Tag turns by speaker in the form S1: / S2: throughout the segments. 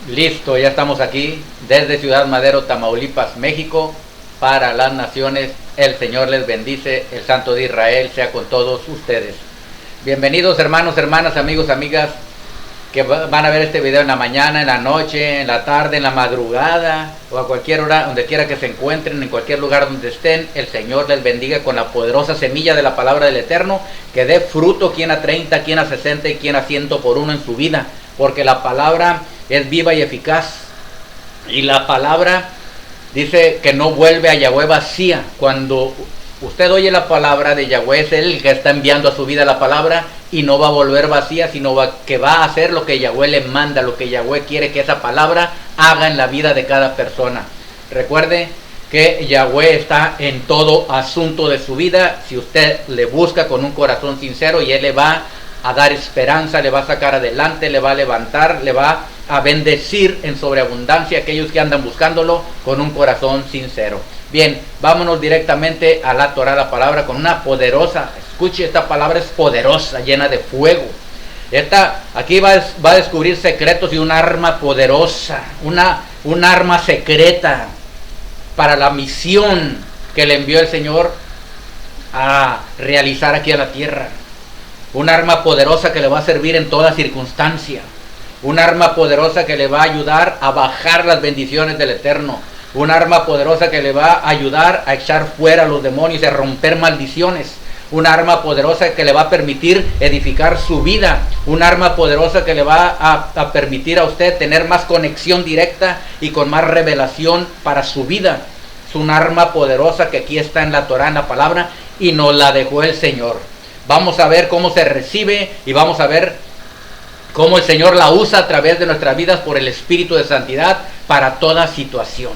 S1: Listo, ya estamos aquí desde Ciudad Madero, Tamaulipas, México, para las naciones. El Señor les bendice, el Santo de Israel sea con todos ustedes. Bienvenidos hermanos, hermanas, amigos, amigas, que van a ver este video en la mañana, en la noche, en la tarde, en la madrugada, o a cualquier hora, donde quiera que se encuentren, en cualquier lugar donde estén. El Señor les bendiga con la poderosa semilla de la palabra del Eterno, que dé fruto, quien a 30, quien a 60 y quien a 100 por uno en su vida, porque la palabra es viva y eficaz, y la palabra dice que no vuelve a Yahweh vacía. Cuando usted oye la palabra de Yahweh, es Él el que está enviando a su vida la palabra, y no va a volver vacía, sino que va a hacer lo que Yahweh le manda, lo que Yahweh quiere que esa palabra haga en la vida de cada persona. Recuerde que Yahweh está en todo asunto de su vida, si usted le busca con un corazón sincero, y Él le va a dar esperanza, le va a sacar adelante, le va a levantar, le va a bendecir en sobreabundancia a aquellos que andan buscándolo con un corazón sincero. Bien, vámonos directamente a la Torah, la palabra, con una poderosa, escuche, esta palabra es poderosa, llena de fuego. Aquí va a descubrir secretos y un arma poderosa, un arma secreta para la misión que le envió el Señor a realizar aquí a la tierra. Un arma poderosa que le va a servir en toda circunstancia. Un arma poderosa que le va a ayudar a bajar las bendiciones del Eterno. Un arma poderosa que le va a ayudar a echar fuera a los demonios y a romper maldiciones. Un arma poderosa que le va a permitir edificar su vida. Un arma poderosa que le va a permitir a usted tener más conexión directa y con más revelación para su vida. Es un arma poderosa que aquí está en la Torah, en la palabra, y nos la dejó el Señor. Vamos a ver cómo se recibe y vamos a ver cómo el Señor la usa a través de nuestras vidas por el Espíritu de Santidad para toda situación.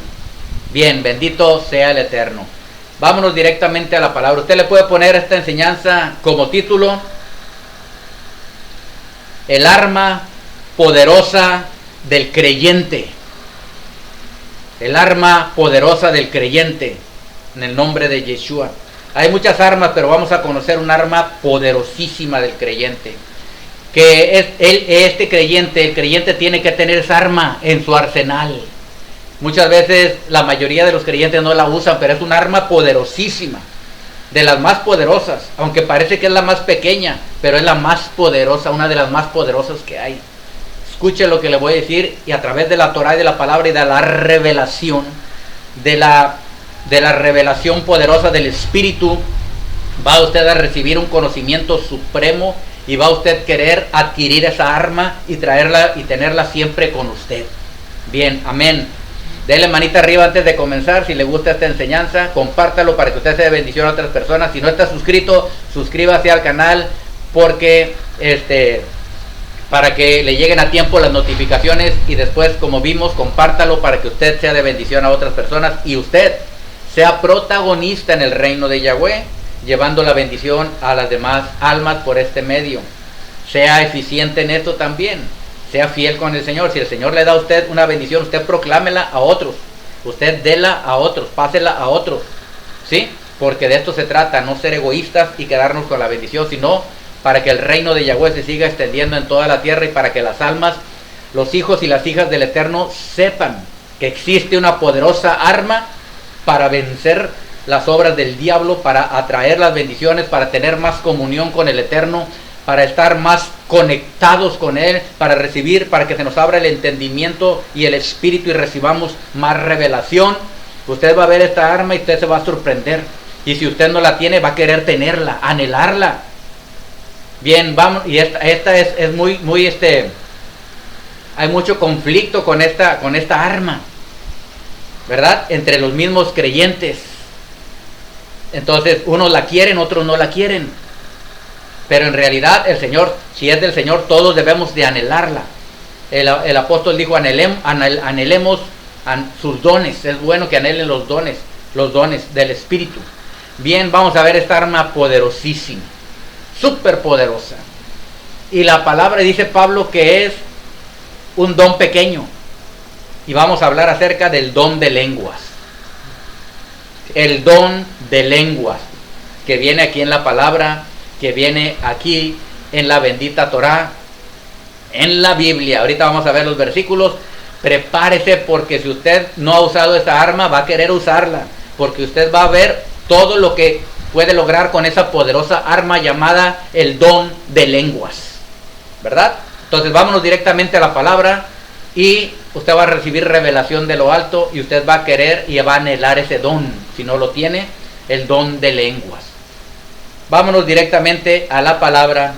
S1: Bien, bendito sea el Eterno. Vámonos directamente a la palabra. Usted le puede poner esta enseñanza como título: el arma poderosa del creyente. El arma poderosa del creyente, en el nombre de Yeshua. Hay muchas armas, pero vamos a conocer un arma poderosísima del creyente. Que es el creyente tiene que tener esa arma en su arsenal. Muchas veces la mayoría de los creyentes no la usan, pero es un arma poderosísima, de las más poderosas, aunque parece que es la más pequeña, pero es la más poderosa, una de las más poderosas que hay. Escuche lo que le voy a decir, y a través de la Torah y de la palabra y de la revelación, de la revelación poderosa del Espíritu, va usted a recibir un conocimiento supremo, y va usted a querer adquirir esa arma y traerla y tenerla siempre con usted. Bien, amén. Dele manita arriba antes de comenzar si le gusta esta enseñanza, compártalo para que usted sea de bendición a otras personas. Si no está suscrito, suscríbase al canal, porque para que le lleguen a tiempo las notificaciones, y después, como vimos, compártalo para que usted sea de bendición a otras personas y usted sea protagonista en el reino de Yahweh, llevando la bendición a las demás almas por este medio. Sea eficiente en esto también. Sea fiel con el Señor. Si el Señor le da a usted una bendición, usted proclámela a otros. Usted déla a otros, pásela a otros. ¿Sí? Porque de esto se trata, no ser egoístas y quedarnos con la bendición, sino para que el reino de Yahweh se siga extendiendo en toda la tierra, y para que las almas, los hijos y las hijas del Eterno, sepan que existe una poderosa arma para vencer las obras del diablo, para atraer las bendiciones, para tener más comunión con el Eterno, para estar más conectados con Él, para recibir, para que se nos abra el entendimiento y el espíritu y recibamos más revelación. Usted va a ver esta arma y usted se va a sorprender. Y si usted no la tiene, va a querer tenerla, anhelarla. Bien, vamos, y esta es muy, hay mucho conflicto con esta arma, ¿verdad? Entre los mismos creyentes. Entonces, unos la quieren, otros no la quieren. Pero en realidad el Señor, si es del Señor, todos debemos de anhelarla. El apóstol dijo: anhelemos sus dones. Es bueno que anhelen los dones del Espíritu. Bien, vamos a ver esta arma poderosísima, súper poderosa. Y la palabra dice Pablo que es un don pequeño. Y vamos a hablar acerca del don de lenguas. El don de lenguas, que viene aquí en la palabra, que viene aquí en la bendita Torah, en la Biblia. Ahorita vamos a ver los versículos, prepárese, porque si usted no ha usado esa arma, va a querer usarla, porque usted va a ver todo lo que puede lograr con esa poderosa arma llamada el don de lenguas, ¿verdad? Entonces vámonos directamente a la palabra, y usted va a recibir revelación de lo alto, y usted va a querer y va a anhelar ese don, si no lo tiene, el don de lenguas. Vámonos directamente a la palabra,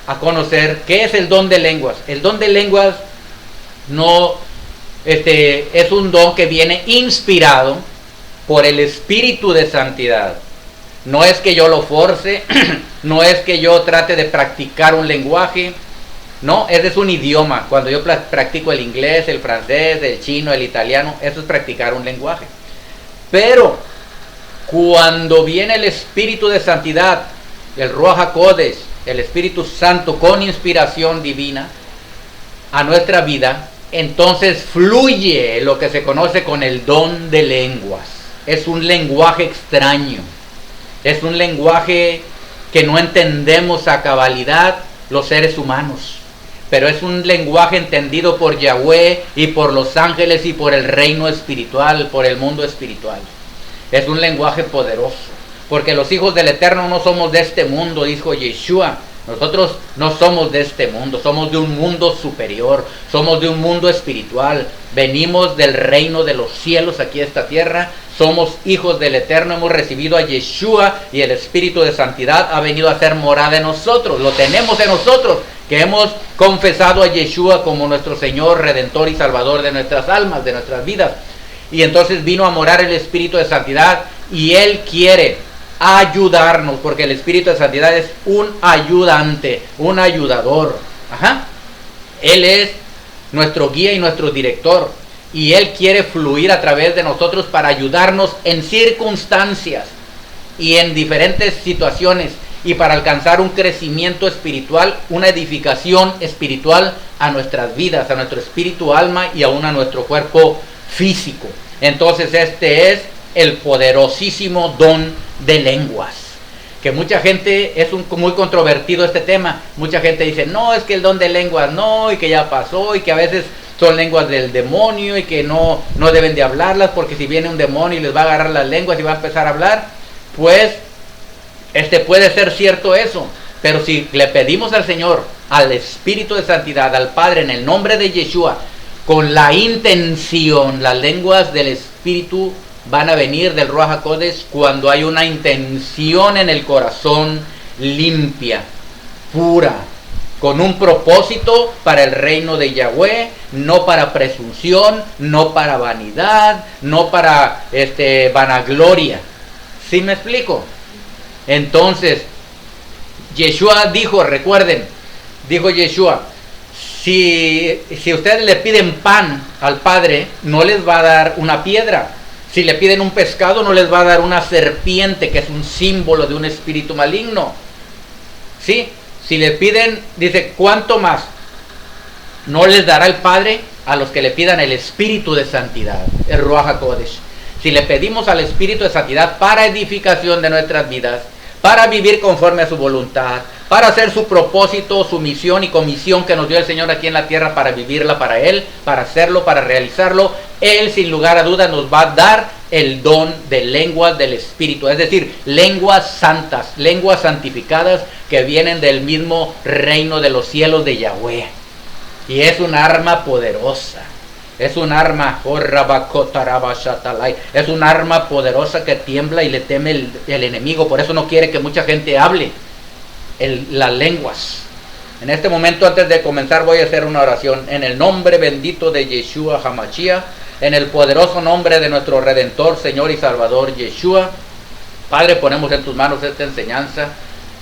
S1: a conocer qué es el don de lenguas. El don de lenguas no es un don que viene inspirado por el Espíritu de Santidad. No es que yo lo force, no es que yo trate de practicar un lenguaje. No, ese es un idioma. Cuando yo practico el inglés, el francés, el chino, el italiano, eso es practicar un lenguaje. Pero cuando viene el Espíritu de Santidad, el Ruach HaKodesh, el Espíritu Santo con inspiración divina a nuestra vida, entonces fluye lo que se conoce con el don de lenguas. Es un lenguaje extraño, es un lenguaje que no entendemos a cabalidad los seres humanos, pero es un lenguaje entendido por Yahweh y por los ángeles y por el reino espiritual, por el mundo espiritual. Es un lenguaje poderoso, porque los hijos del Eterno no somos de este mundo, dijo Yeshua. Nosotros no somos de este mundo, somos de un mundo superior, somos de un mundo espiritual. Venimos del reino de los cielos aquí a esta tierra, somos hijos del Eterno, hemos recibido a Yeshua y el Espíritu de Santidad ha venido a ser morada en nosotros. Lo tenemos en nosotros, que hemos confesado a Yeshua como nuestro Señor, Redentor y Salvador de nuestras almas, de nuestras vidas. Y entonces vino a morar el Espíritu de Santidad, y Él quiere ayudarnos, porque el Espíritu de Santidad es un ayudante, un ayudador. Él es nuestro guía y nuestro director, y Él quiere fluir a través de nosotros para ayudarnos en circunstancias y en diferentes situaciones, y para alcanzar un crecimiento espiritual, una edificación espiritual a nuestras vidas, a nuestro espíritu, alma y aún a nuestro cuerpo físico. Entonces este es el poderosísimo don de lenguas, que mucha gente, es muy controvertido este tema. Mucha gente dice, no, es que el don de lenguas no, y que ya pasó, y que a veces son lenguas del demonio, y que no deben de hablarlas, porque si viene un demonio y les va a agarrar las lenguas y va a empezar a hablar, pues puede ser cierto eso. Pero si le pedimos al Señor, al Espíritu de Santidad, al Padre, en el nombre de Yeshua, con la intención, las lenguas del Espíritu van a venir del Ruach HaKodesh cuando hay una intención en el corazón limpia, pura, con un propósito para el reino de Yahweh, no para presunción, no para vanidad, no para vanagloria. ¿Sí me explico? Entonces, Yeshua dijo, recuerden, dijo Yeshua, si ustedes le piden pan al Padre, no les va a dar una piedra. Si le piden un pescado, no les va a dar una serpiente, que es un símbolo de un espíritu maligno. ¿Sí? Si le piden, dice, ¿cuánto más no les dará el Padre a los que le pidan el Espíritu de Santidad, el Ruach HaKodesh? Si le pedimos al Espíritu de Santidad para edificación de nuestras vidas, para vivir conforme a su voluntad, para hacer su propósito, su misión y comisión que nos dio el Señor aquí en la tierra, para vivirla para Él, para hacerlo, para realizarlo, Él sin lugar a dudas nos va a dar el don de lenguas del Espíritu, es decir, lenguas santas, lenguas santificadas que vienen del mismo reino de los cielos de Yahweh. Y es un arma poderosa. Es un arma, es un arma poderosa que tiembla y le teme el enemigo. Por eso no quiere que mucha gente hable las lenguas. En este momento, antes de comenzar, voy a hacer una oración. En el nombre bendito de Yeshua HaMashiach, en el poderoso nombre de nuestro Redentor, Señor y Salvador Yeshua. Padre, ponemos en tus manos esta enseñanza.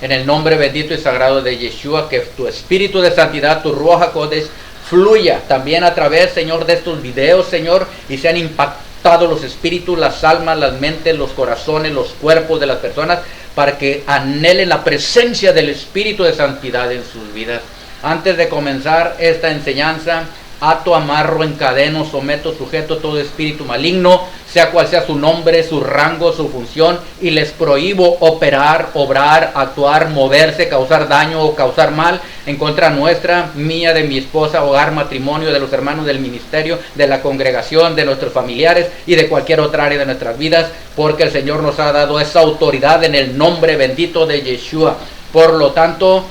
S1: En el nombre bendito y sagrado de Yeshua, que tu Espíritu de Santidad, tu Ruach HaKodesh, fluya también a través, Señor, de estos videos, Señor, y sean impactados los espíritus, las almas, las mentes, los corazones, los cuerpos de las personas, para que anhelen la presencia del Espíritu de Santidad en sus vidas. Antes de comenzar esta enseñanza, ato, amarro, encadeno, someto, sujeto todo espíritu maligno, sea cual sea su nombre, su rango, su función, y les prohíbo operar, obrar, actuar, moverse, causar daño o causar mal en contra nuestra, mía, de mi esposa, hogar, matrimonio, de los hermanos del ministerio, de la congregación, de nuestros familiares y de cualquier otra área de nuestras vidas, porque el Señor nos ha dado esa autoridad en el nombre bendito de Yeshua. Por lo tanto,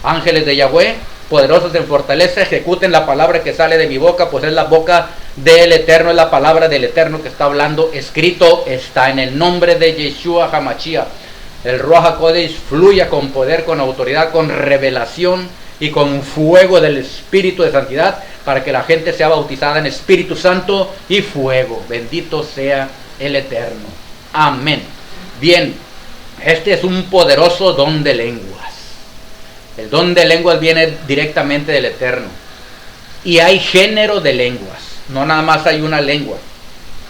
S1: ángeles de Yahweh, poderosos en fortaleza, ejecuten la palabra que sale de mi boca, pues es la boca del Eterno, es la palabra del Eterno que está hablando. Escrito está en el nombre de Yeshua HaMashiach. El Ruach HaKodesh fluya con poder, con autoridad, con revelación y con fuego del Espíritu de Santidad, para que la gente sea bautizada en Espíritu Santo y fuego. Bendito sea el Eterno. Amén. Bien, este es un poderoso don de lenguas. El don de lenguas viene directamente del Eterno. Y hay género de lenguas. No nada más hay una lengua.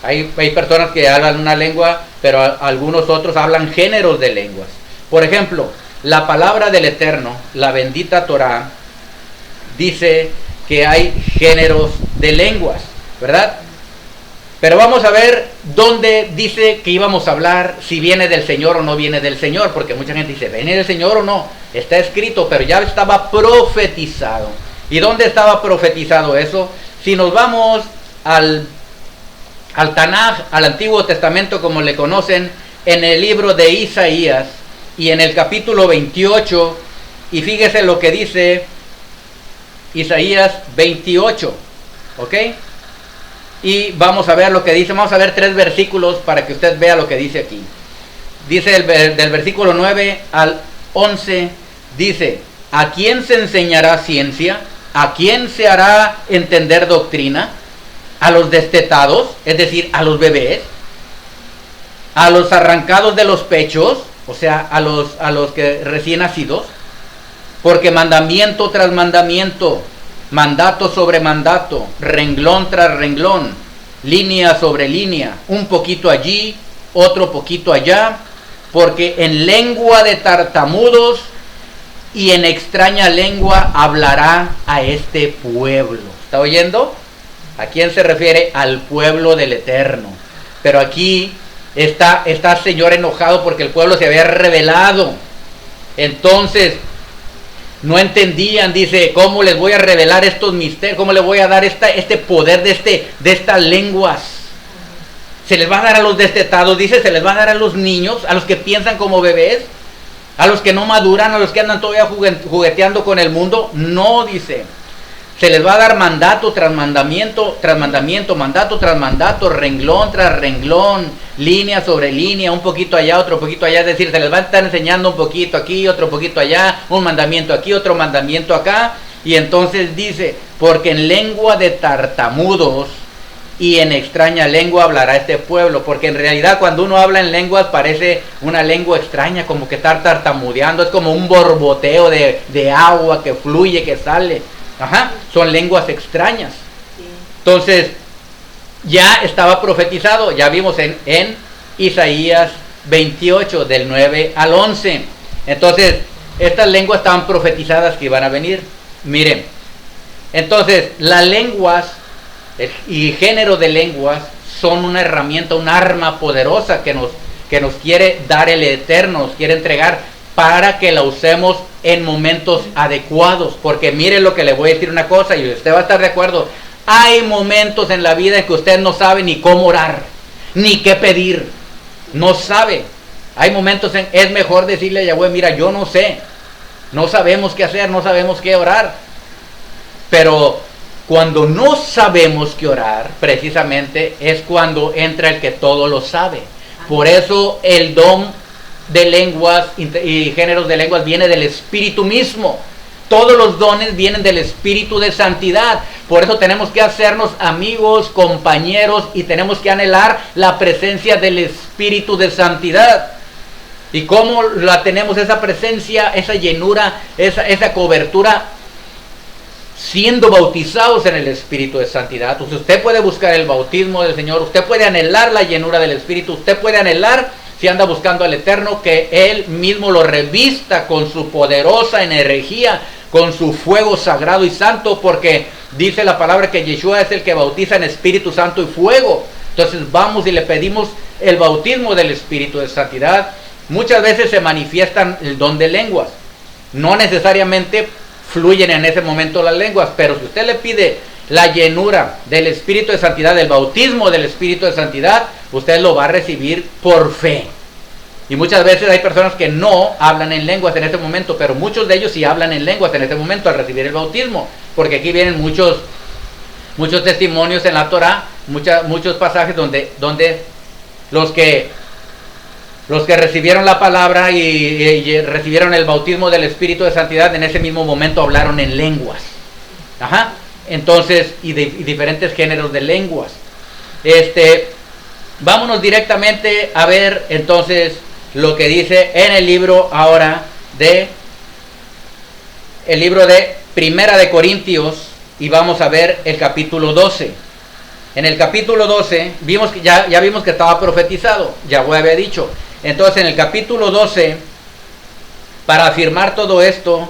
S1: Hay personas que hablan una lengua, pero algunos otros hablan géneros de lenguas. Por ejemplo, la palabra del Eterno, la bendita Torah, dice que hay géneros de lenguas, ¿verdad? Pero vamos a ver dónde dice que íbamos a hablar, si viene del Señor o no viene del Señor, porque mucha gente dice, ¿viene del Señor o no? Está escrito, pero ya estaba profetizado. ¿Y dónde estaba profetizado eso? Si nos vamos al Tanaj, al Antiguo Testamento como le conocen, en el libro de Isaías y en el capítulo 28, y fíjese lo que dice Isaías 28, ¿ok? Y vamos a ver lo que dice. Vamos a ver 3 versículos para que usted vea lo que dice aquí. Dice del versículo 9 al 11, dice: ¿a quién se enseñará ciencia? ¿A quién se hará entender doctrina? ¿A los destetados, es decir, a los bebés? ¿A los arrancados de los pechos, o sea, a los que recién nacidos? Porque mandamiento tras mandamiento, mandato sobre mandato, renglón tras renglón, línea sobre línea, un poquito allí, otro poquito allá, porque en lengua de tartamudos y en extraña lengua hablará a este pueblo. ¿Está oyendo? ¿A quién se refiere? Al pueblo del Eterno. Pero aquí está el Señor enojado porque el pueblo se había rebelado. Entonces no entendían, dice, ¿cómo les voy a revelar estos misterios? ¿Cómo les voy a dar este poder de estas lenguas? Se les va a dar a los destetados, dice, se les va a dar a los niños, a los que piensan como bebés, a los que no maduran, a los que andan todavía jugueteando con el mundo. No, dice, se les va a dar mandato tras mandamiento, mandato tras mandato, renglón tras renglón, línea sobre línea, un poquito allá, otro poquito allá. Es decir, se les va a estar enseñando un poquito aquí, otro poquito allá, un mandamiento aquí, otro mandamiento acá. Y entonces dice, porque en lengua de tartamudos y en extraña lengua hablará este pueblo. Porque en realidad cuando uno habla en lenguas parece una lengua extraña, como que estar tartamudeando, es como un borboteo de agua que fluye, que sale. Ajá, son lenguas extrañas. Entonces, ya estaba profetizado, ya vimos en Isaías 28, del 9 al 11. Entonces, estas lenguas estaban profetizadas que iban a venir. Miren, entonces, las lenguas y género de lenguas son una herramienta, un arma poderosa que nos quiere dar el Eterno, nos quiere entregar para que la usemos en momentos adecuados. Porque mire lo que le voy a decir una cosa y usted va a estar de acuerdo. Hay momentos en la vida en que usted no sabe ni cómo orar, ni qué pedir. No sabe. Hay momentos es mejor decirle a Yahweh, mira, yo no sé. No sabemos qué hacer, no sabemos qué orar. Pero cuando no sabemos qué orar, precisamente es cuando entra el que todo lo sabe. Por eso el don de lenguas y géneros de lenguas viene del Espíritu mismo. Todos los dones vienen del Espíritu de Santidad. Por eso tenemos que hacernos amigos, compañeros, y tenemos que anhelar la presencia del Espíritu de Santidad. ¿Y cómo la tenemos esa presencia, esa llenura, esa cobertura? Siendo bautizados en el Espíritu de Santidad. Entonces usted puede buscar el bautismo del Señor, usted puede anhelar la llenura del Espíritu, usted puede anhelar, si anda buscando al Eterno, que Él mismo lo revista con su poderosa energía, con su fuego sagrado y santo, porque Dice la palabra que Yeshua es el que bautiza en Espíritu Santo y fuego. Entonces vamos y le pedimos el bautismo del Espíritu de Santidad. Muchas veces se manifiestan el don de lenguas. No necesariamente fluyen en ese momento las lenguas, pero si usted le pide la llenura del Espíritu de Santidad, el bautismo del Espíritu de Santidad, usted lo va a recibir por fe. Y muchas veces hay personas que no hablan en lenguas en ese momento, pero muchos de ellos sí hablan en lenguas en ese momento al recibir el bautismo, porque aquí vienen muchos testimonios en la Torah, muchos pasajes donde los que recibieron la palabra y recibieron el bautismo del Espíritu de Santidad, en ese mismo momento hablaron en lenguas. Ajá. Entonces, y diferentes géneros de lenguas. Vámonos directamente a ver entonces lo que dice en el libro ahora el libro de Primera de Corintios, y vamos a ver el capítulo 12. En el capítulo 12 vimos que ya vimos que estaba profetizado, Yahweh había dicho. Entonces en el capítulo 12, para afirmar todo esto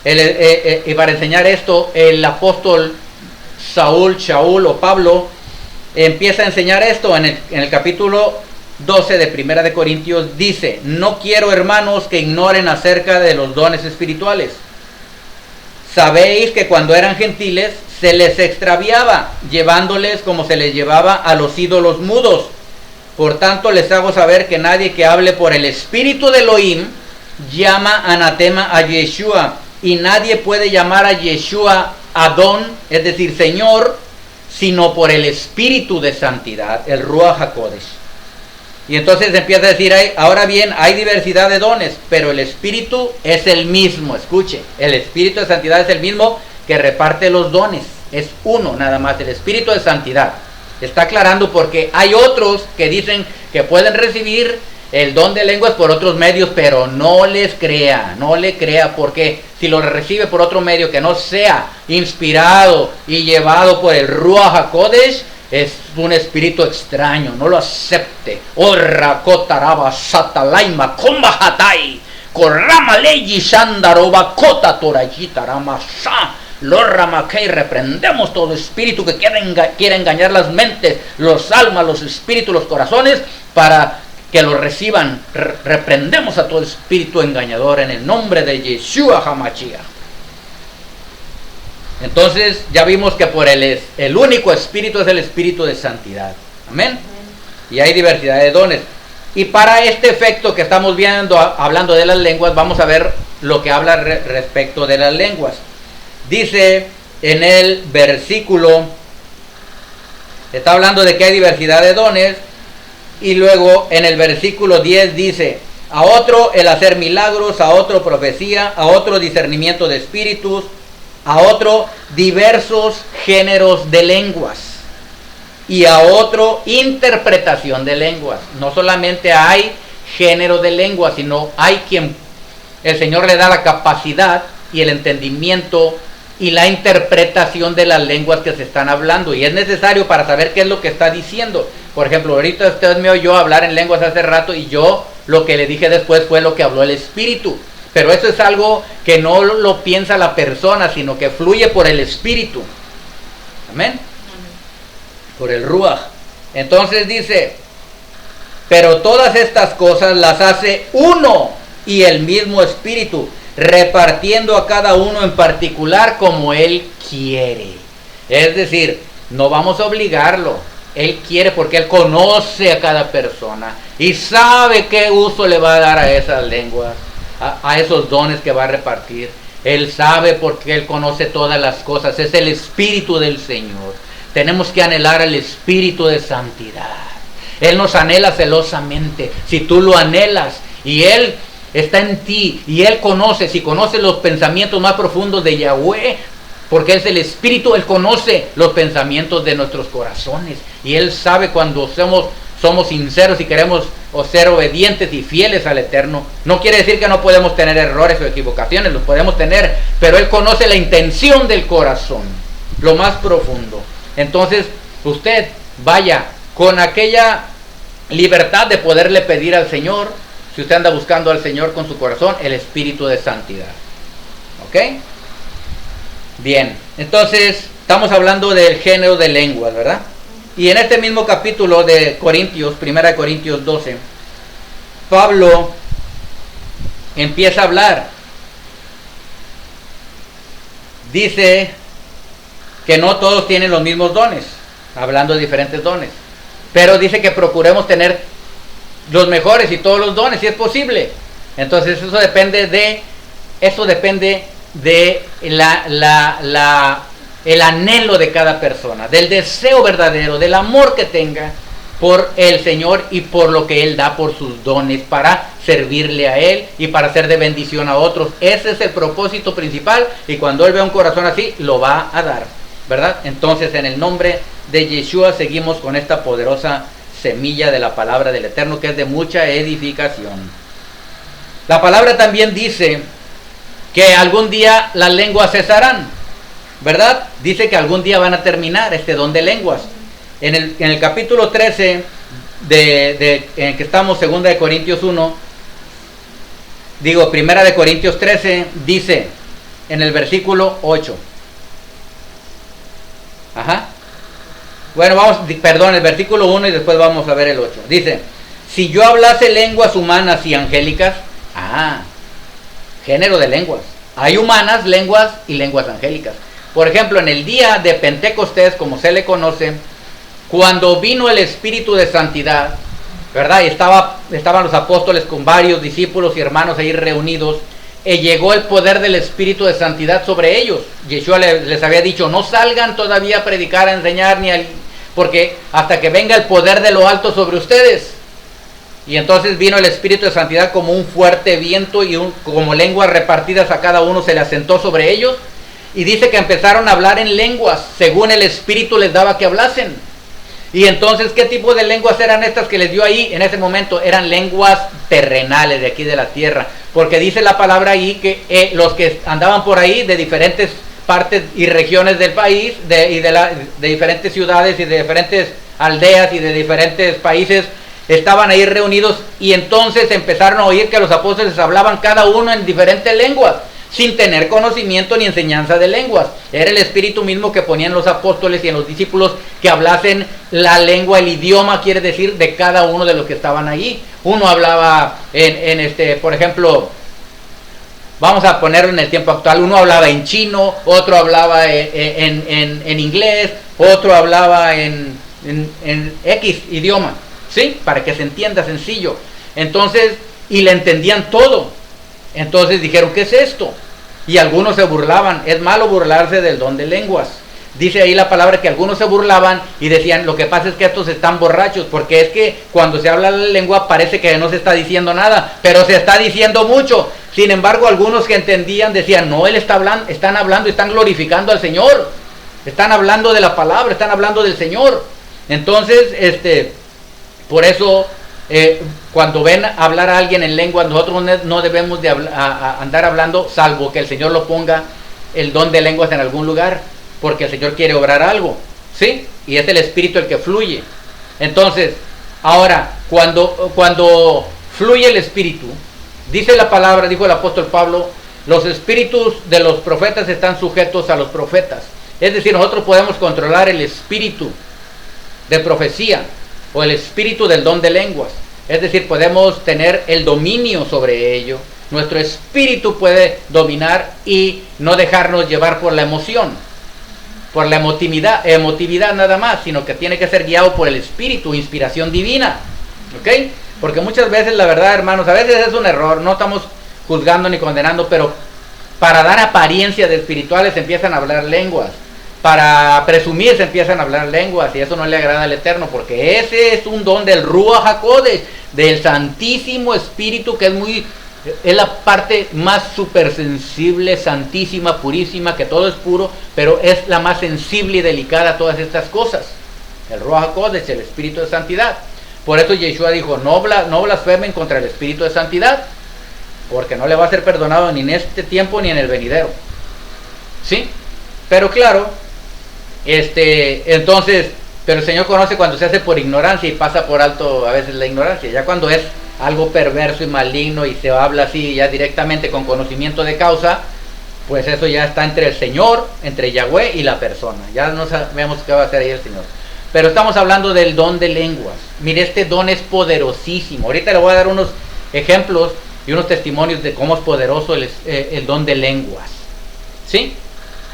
S1: y para enseñar esto, el apóstol Shaul o Pablo empieza a enseñar esto en el capítulo 12 de Primera de Corintios. Dice: no quiero, hermanos, que ignoren acerca de los dones espirituales. Sabéis que cuando eran gentiles se les extraviaba, llevándoles como se les llevaba a los ídolos mudos. Por tanto les hago saber que nadie que hable por el Espíritu de Elohim llama anatema a Yeshua, y nadie puede llamar a Yeshua Adón, es decir, Señor, sino por el Espíritu de Santidad, el Ruach HaKodesh. Y entonces empieza a decir, ahora bien, hay diversidad de dones, pero el Espíritu es el mismo. Escuche, el Espíritu de Santidad es el mismo que reparte los dones. Es uno nada más, el Espíritu de Santidad. Está aclarando porque hay otros que dicen que pueden recibir el don de lenguas por otros medios, pero no le crea, porque si lo recibe por otro medio que no sea inspirado y llevado por el Ruach HaKodesh, es un espíritu extraño, no lo acepte. Orra kotaraba satalaima kombahatai korama leyi shandaroba kota torayita ramasha lorramakei. Reprendemos todo espíritu que quiere engañar las mentes, los almas, los espíritus, los corazones, para que lo reciban. Reprendemos a todo espíritu engañador en el nombre de Yeshua HaMashiach. Entonces ya vimos que por el único espíritu es el Espíritu de Santidad. Amén. Y hay diversidad de dones. Y para este efecto que estamos viendo, hablando de las lenguas, vamos a ver lo que habla respecto de las lenguas. Dice en el versículo, está hablando de que hay diversidad de dones, y luego en el versículo 10 dice: a otro el hacer milagros, a otro profecía, a otro discernimiento de espíritus, a otro diversos géneros de lenguas, y a otro interpretación de lenguas. No solamente hay género de lenguas, sino hay quien el Señor le da la capacidad y el entendimiento y la interpretación de las lenguas que se están hablando, y es necesario para saber qué es lo que está diciendo. Por ejemplo, ahorita usted me oyó hablar en lenguas hace rato, y yo lo que le dije después fue lo que habló el Espíritu. Pero eso es algo que no lo piensa la persona, sino que fluye por el Espíritu. Amén. Por el Ruach. Entonces dice: pero todas estas cosas las hace uno y el mismo Espíritu, repartiendo a cada uno en particular como Él quiere. Es decir, no vamos a obligarlo. Él quiere, porque Él conoce a cada persona y sabe qué uso le va a dar a esas lenguas, a esos dones que va a repartir. Él sabe, porque Él conoce todas las cosas. Es el Espíritu del Señor. Tenemos que anhelar el Espíritu de Santidad. Él nos anhela celosamente. Si tú lo anhelas y Él está en ti y Él conoce, si conoce los pensamientos más profundos de Yahweh, porque es el Espíritu, Él conoce los pensamientos de nuestros corazones, y Él sabe cuando somos sinceros y queremos ser obedientes y fieles al Eterno. No quiere decir que no podemos tener errores o equivocaciones, los podemos tener, pero Él conoce la intención del corazón, lo más profundo. Entonces usted vaya con aquella libertad de poderle pedir al Señor, si usted anda buscando al Señor con su corazón, el Espíritu de Santidad. ¿Ok? Bien, entonces Estamos hablando del género de lenguas, ¿verdad? Y en este mismo capítulo de Corintios, 1 Corintios 12, Pablo empieza a hablar. Dice que no todos tienen los mismos dones, hablando de diferentes dones, pero dice que procuremos tener los mejores y todos los dones, si es posible. Entonces eso depende de el anhelo de cada persona, del deseo verdadero, del amor que tenga por el Señor y por lo que Él da, por sus dones, para servirle a Él y para ser de bendición a otros. Ese es el propósito principal, y cuando Él ve un corazón así, lo va a dar, ¿verdad? Entonces, en el nombre de Yeshua seguimos con esta poderosa semilla de la palabra del Eterno, que es de mucha edificación. La palabra también dice que algún día las lenguas cesarán, ¿verdad? Dice que algún día van a terminar este don de lenguas. En el capítulo 13 en que estamos, 2 de Corintios 1, digo, 1 de Corintios 13, dice en el versículo 8. Bueno, el versículo 1 y después vamos a ver el 8. Dice: si yo hablase lenguas humanas y angélicas, género de lenguas. Hay humanas, lenguas y lenguas angélicas. Por ejemplo, en el día de Pentecostés, como se le conoce, cuando vino el Espíritu de Santidad, ¿verdad? Y estaban los apóstoles con varios discípulos y hermanos ahí reunidos, y llegó el poder del Espíritu de Santidad sobre ellos. Yeshua les había dicho: no salgan todavía a predicar, a enseñar, porque hasta que venga el poder de lo alto sobre ustedes. Y entonces vino el Espíritu de Santidad como un fuerte viento y como lenguas repartidas, a cada uno se le asentó sobre ellos. Y dice que empezaron a hablar en lenguas según el Espíritu les daba que hablasen. Y entonces, ¿qué tipo de lenguas eran estas que les dio ahí en ese momento? Eran lenguas terrenales de aquí de la tierra, porque dice la palabra ahí que los que andaban por ahí de diferentes partes y regiones del país, de diferentes ciudades y de diferentes aldeas y de diferentes países, estaban ahí reunidos, y entonces empezaron a oír que los apóstoles hablaban cada uno en diferentes lenguas, sin tener conocimiento ni enseñanza de lenguas. Era el Espíritu mismo que ponía en los apóstoles y en los discípulos que hablasen la lengua, el idioma, quiere decir, de cada uno de los que estaban allí. Uno hablaba por ejemplo, vamos a ponerlo en el tiempo actual, uno hablaba en chino, otro hablaba en inglés, otro hablaba en X idioma, ¿sí? Para que se entienda sencillo. Entonces, y le entendían todo. Entonces dijeron: ¿qué es esto? Y algunos se burlaban. Es malo burlarse del don de lenguas. Dice ahí la palabra que algunos se burlaban y decían: lo que pasa es que estos están borrachos, porque es que cuando se habla la lengua parece que no se está diciendo nada, pero se está diciendo mucho. Sin embargo, algunos que entendían decían: no, están hablando y están glorificando al Señor, están hablando de la palabra, están hablando del Señor. Entonces, por eso, cuando ven hablar a alguien en lengua, nosotros no debemos de andar hablando, salvo que el Señor lo ponga el don de lenguas en algún lugar, porque el Señor quiere obrar algo, ¿sí? Y es el Espíritu el que fluye. Entonces, ahora, cuando fluye el Espíritu, dice la palabra, dijo el apóstol Pablo: los espíritus de los profetas están sujetos a los profetas. Es decir, nosotros podemos controlar el espíritu de profecía o el espíritu del don de lenguas. Es decir, podemos tener el dominio sobre ello. Nuestro espíritu puede dominar y no dejarnos llevar por la emoción, por la emotividad nada más, sino que tiene que ser guiado por el espíritu, inspiración divina, ¿ok? Porque muchas veces, la verdad, hermanos, a veces es un error, no estamos juzgando ni condenando, pero para dar apariencia de espirituales empiezan a hablar lenguas, para presumir se empiezan a hablar lenguas, y eso no le agrada al Eterno, porque ese es un don del Ruach HaKodesh, del Santísimo Espíritu, que es la parte más supersensible, santísima, purísima, que todo es puro, pero es la más sensible y delicada a todas estas cosas. El Ruach HaKodesh, el Espíritu de Santidad. Por eso Yeshua dijo: no blasfemen contra el Espíritu de Santidad, porque no le va a ser perdonado ni en este tiempo ni en el venidero, ¿sí? Pero claro, entonces, pero el Señor conoce cuando se hace por ignorancia y pasa por alto a veces la ignorancia. Ya cuando es algo perverso y maligno y se habla así ya directamente con conocimiento de causa, pues eso ya está entre el Señor, entre Yahweh y la persona. Ya no sabemos qué va a hacer ahí el Señor. Pero estamos hablando del don de lenguas. Mire, este don es poderosísimo. Ahorita le voy a dar unos ejemplos y unos testimonios de cómo es poderoso el don de lenguas. ¿Sí?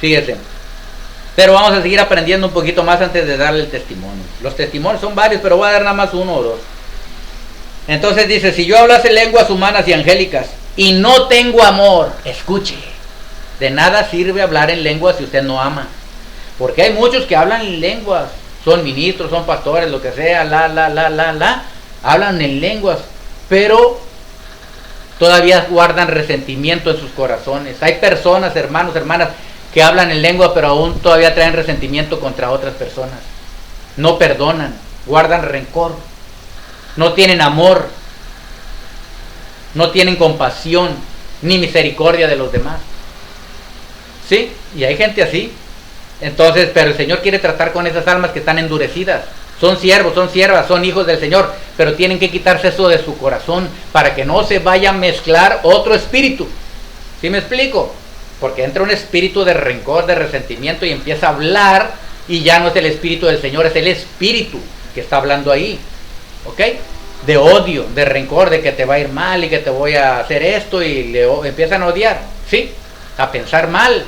S1: Fíjese. Pero vamos a seguir aprendiendo un poquito más antes de darle el testimonio. Los testimonios son varios, pero voy a dar nada más uno o dos. Entonces dice, si yo hablase lenguas humanas y angélicas y no tengo amor, escuche, de nada sirve hablar en lenguas si usted no ama. Porque hay muchos que hablan en lenguas, son ministros, son pastores, lo que sea, hablan en lenguas, pero todavía guardan resentimiento en sus corazones. Hay personas, hermanos, hermanas, que hablan en lengua, pero aún todavía traen resentimiento contra otras personas. No perdonan, guardan rencor, no tienen amor, no tienen compasión, ni misericordia de los demás. ¿Sí? Y hay gente así. Entonces, pero el Señor quiere tratar con esas almas que están endurecidas. Son siervos, son siervas, son hijos del Señor, pero tienen que quitarse eso de su corazón para que no se vaya a mezclar otro espíritu. ¿Sí me explico? Porque entra un espíritu de rencor, de resentimiento y empieza a hablar y ya no es el espíritu del Señor, es el espíritu que está hablando ahí. ¿Ok? De odio, de rencor, de que te va a ir mal y que te voy a hacer esto y empiezan a odiar. ¿Sí? A pensar mal,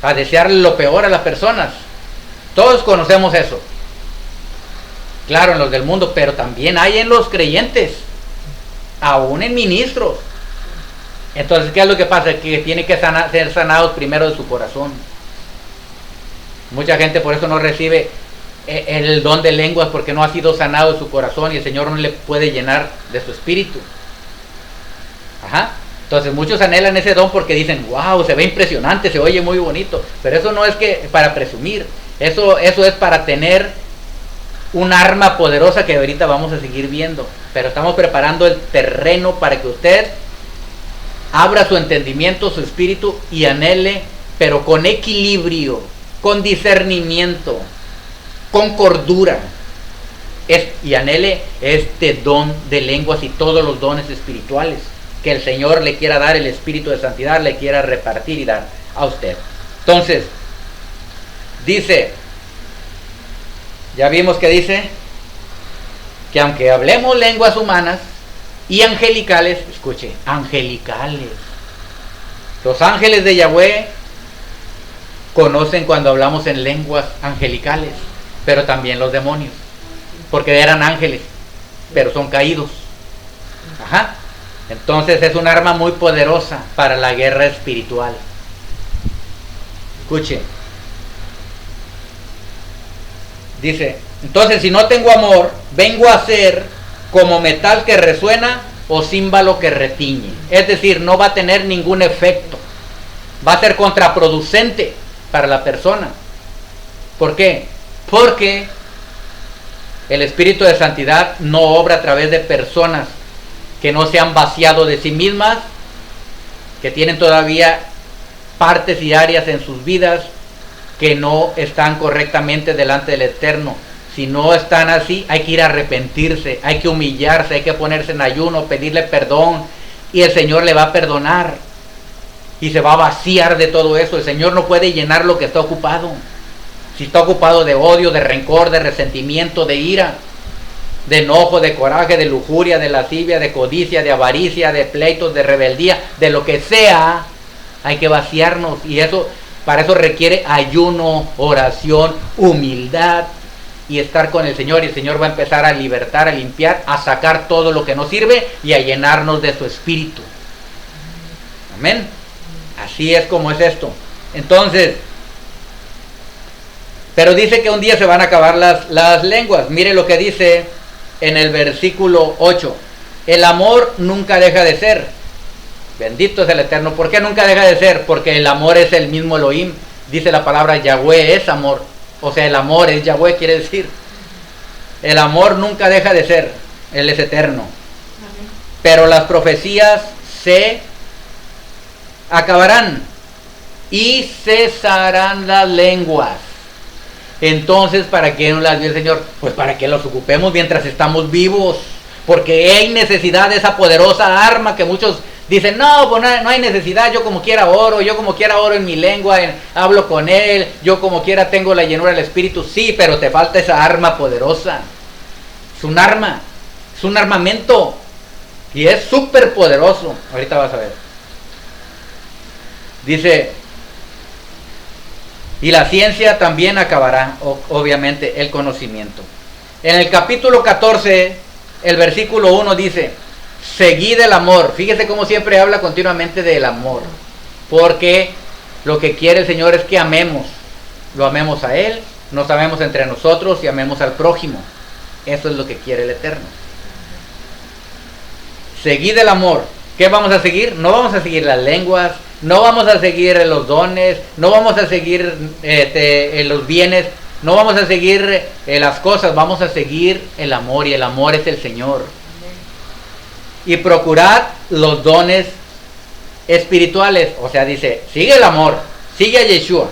S1: a desearle lo peor a las personas. Todos conocemos eso. Claro, en los del mundo, pero también hay en los creyentes, aún en ministros. Entonces, ¿qué es lo que pasa? Que tiene que ser sanados primero de su corazón. Mucha gente por eso no recibe el don de lenguas, porque no ha sido sanado de su corazón y el Señor no le puede llenar de su espíritu. Ajá. Entonces muchos anhelan ese don porque dicen, wow, se ve impresionante, se oye muy bonito. Pero eso no es que para presumir, eso es para tener un arma poderosa que ahorita vamos a seguir viendo. Pero estamos preparando el terreno para que usted abra su entendimiento, su espíritu y anhele, pero con equilibrio, con discernimiento, con cordura, y anhele este don de lenguas y todos los dones espirituales que el Señor le quiera dar, el espíritu de santidad le quiera repartir y dar a usted. Entonces, dice, ya vimos que dice que aunque hablemos lenguas humanas y angelicales, escuche, angelicales, los ángeles de Yahweh conocen cuando hablamos en lenguas angelicales, pero también los demonios, porque eran ángeles, pero son caídos. Ajá. Entonces es un arma muy poderosa para la guerra espiritual. Escuche. Dice, entonces si no tengo amor, vengo a ser como metal que resuena o címbalo que retiñe. Es decir, no va a tener ningún efecto. Va a ser contraproducente para la persona. ¿Por qué? Porque el espíritu de santidad no obra a través de personas que no se han vaciado de sí mismas, que tienen todavía partes y áreas en sus vidas que no están correctamente delante del Eterno. Si no están así, hay que ir a arrepentirse, hay que humillarse, hay que ponerse en ayuno, pedirle perdón, y el Señor le va a perdonar y se va a vaciar de todo eso. El Señor no puede llenar lo que está ocupado. Si está ocupado de odio, de rencor, de resentimiento, de ira, de enojo, de coraje, de lujuria, de lascivia, de codicia, de avaricia, de pleitos, de rebeldía, de lo que sea, hay que vaciarnos. Y eso, para eso requiere ayuno, oración, humildad y estar con el Señor. Y el Señor va a empezar a libertar, a limpiar, a sacar todo lo que nos sirve y a llenarnos de su espíritu. Amén. Así es como es esto. Entonces, pero dice que un día se van a acabar las lenguas. Mire lo que dice en el versículo 8. El amor nunca deja de ser. Bendito es el Eterno. ¿Por qué nunca deja de ser? Porque el amor es el mismo Elohim. Dice la palabra Yahweh es amor. O sea, el amor es Yahweh, quiere decir. El amor nunca deja de ser. Él es eterno. Pero las profecías se acabarán y cesarán las lenguas. Entonces, ¿para qué no las dio el Señor? Pues para que los ocupemos mientras estamos vivos, porque hay necesidad de esa poderosa arma que muchos Dicen, no, pues no hay necesidad, yo como quiera oro en mi lengua, hablo con él, yo como quiera tengo la llenura del Espíritu. Sí, pero te falta esa arma poderosa. Es un arma, es un armamento y es súper poderoso. Ahorita vas a ver. Dice, y la ciencia también acabará, obviamente, el conocimiento. En el capítulo 14, el versículo 1 dice, seguid el amor. Fíjese cómo siempre habla continuamente del amor, porque lo que quiere el Señor es que amemos. Lo amemos a Él, nos amemos entre nosotros y amemos al prójimo. Eso es lo que quiere el Eterno. Seguid el amor. ¿Qué vamos a seguir? No vamos a seguir las lenguas, no vamos a seguir los dones, no vamos a seguir los bienes, no vamos a seguir las cosas, vamos a seguir el amor, y el amor es el Señor. Y procurad los dones espirituales. O sea, dice, sigue el amor, sigue a Yeshua,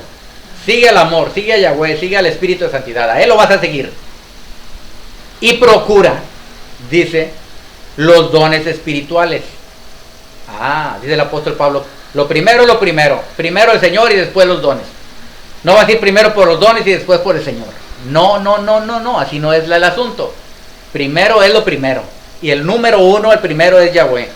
S1: sigue el amor, sigue a Yahweh, sigue al Espíritu de Santidad, a Él lo vas a seguir. Y procura, dice, los dones espirituales. Dice el apóstol Pablo, lo primero el Señor y después los dones. No va a decir primero por los dones y después por el Señor. No, así no es el asunto. Primero es lo primero, y el número uno, el primero es Yahweh.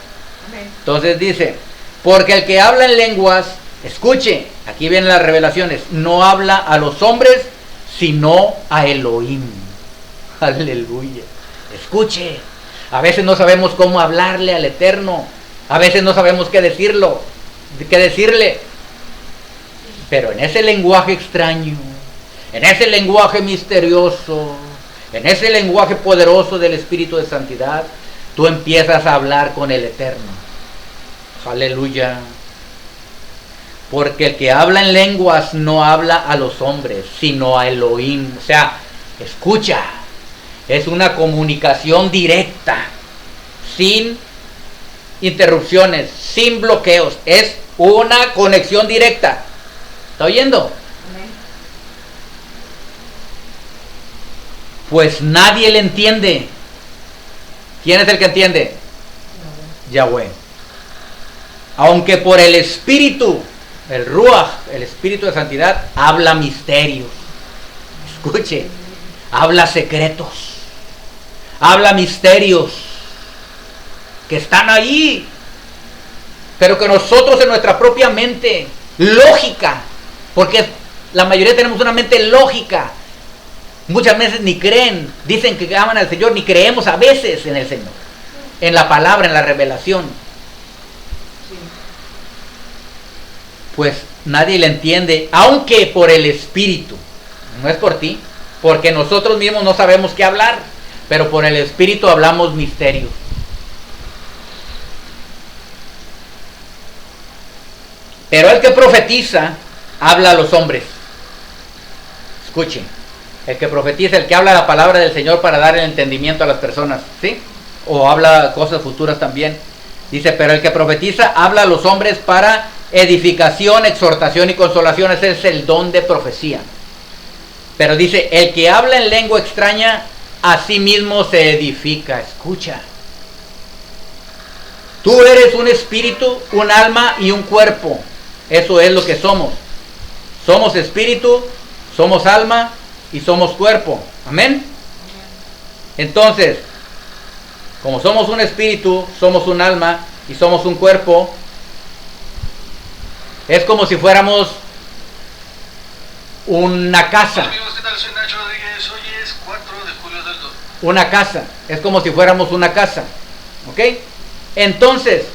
S1: Entonces dice, porque el que habla en lenguas, escuche, aquí vienen las revelaciones, no habla a los hombres, sino a Elohim. Aleluya. Escuche, a veces no sabemos cómo hablarle al Eterno, a veces no sabemos qué decirle, pero en ese lenguaje extraño, en ese lenguaje misterioso, en ese lenguaje poderoso del Espíritu de Santidad, tú empiezas a hablar con el Eterno. Aleluya. Porque el que habla en lenguas no habla a los hombres, sino a Elohim. O sea, escucha, es una comunicación directa, sin interrupciones, sin bloqueos, es una conexión directa. ¿Está oyendo? Pues nadie le entiende. ¿Quién es el que entiende? Yahweh. Aunque por el Espíritu, el Ruach, el Espíritu de Santidad, habla misterios. Escuche, habla secretos, habla misterios que están ahí, pero que nosotros en nuestra propia mente lógica, porque la mayoría tenemos una mente lógica, muchas veces ni creen, dicen que aman al Señor, ni creemos a veces en el Señor, en la palabra, en la revelación. Pues nadie le entiende, aunque por el Espíritu, no es por ti, porque nosotros mismos no sabemos qué hablar, pero por el Espíritu hablamos misterios. Pero el que profetiza habla a los hombres. Escuchen, el que profetiza, el que habla la palabra del Señor para dar el entendimiento a las personas, ¿sí? O habla cosas futuras también. Dice, pero el que profetiza habla a los hombres para edificación, exhortación y consolación. Ese es el don de profecía. Pero dice, el que habla en lengua extraña, a sí mismo se edifica. Escucha. Tú eres un espíritu, un alma y un cuerpo. Eso es lo que somos. Somos espíritu, somos alma y somos cuerpo. Amén. Entonces, como somos un espíritu, somos un alma y somos un cuerpo, es como si fuéramos una casa.
S2: Hola amigos, ¿qué tal? Soy Nacho Rodríguez. Hoy es 4 de julio del 2.
S1: Una casa, es como si fuéramos una casa. ¿Ok? Entonces,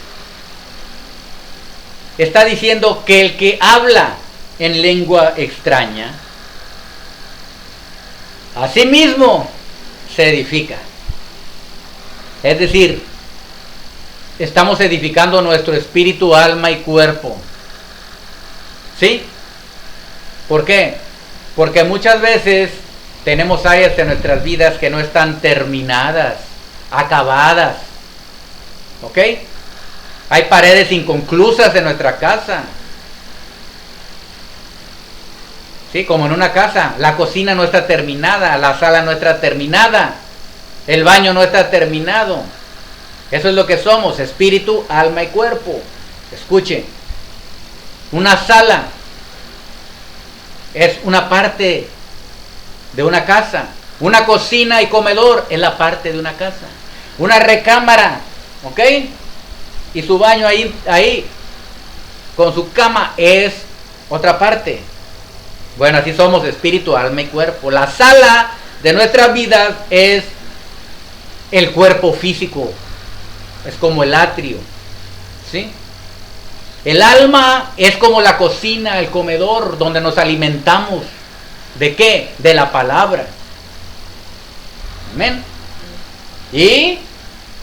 S1: está diciendo que el que habla en lengua extraña, a sí mismo se edifica. Es decir, estamos edificando nuestro espíritu, alma y cuerpo. ¿Sí? ¿Por qué? Porque muchas veces tenemos áreas de nuestras vidas que no están terminadas, acabadas. ¿Ok? Hay paredes inconclusas en nuestra casa. Sí, como en una casa. La cocina no está terminada, la sala no está terminada, el baño no está terminado. Eso es lo que somos, espíritu, alma y cuerpo. Escuchen, una sala es una parte de una casa. Una cocina y comedor es la parte de una casa. Una recámara, ¿ok? Y su baño ahí, con su cama, es otra parte. Bueno, así somos, espíritu, alma y cuerpo. La sala de nuestras vidas es el cuerpo físico. Es como el atrio, ¿sí? El alma es como la cocina, el comedor, donde nos alimentamos. ¿De qué? De la palabra. Amén. Y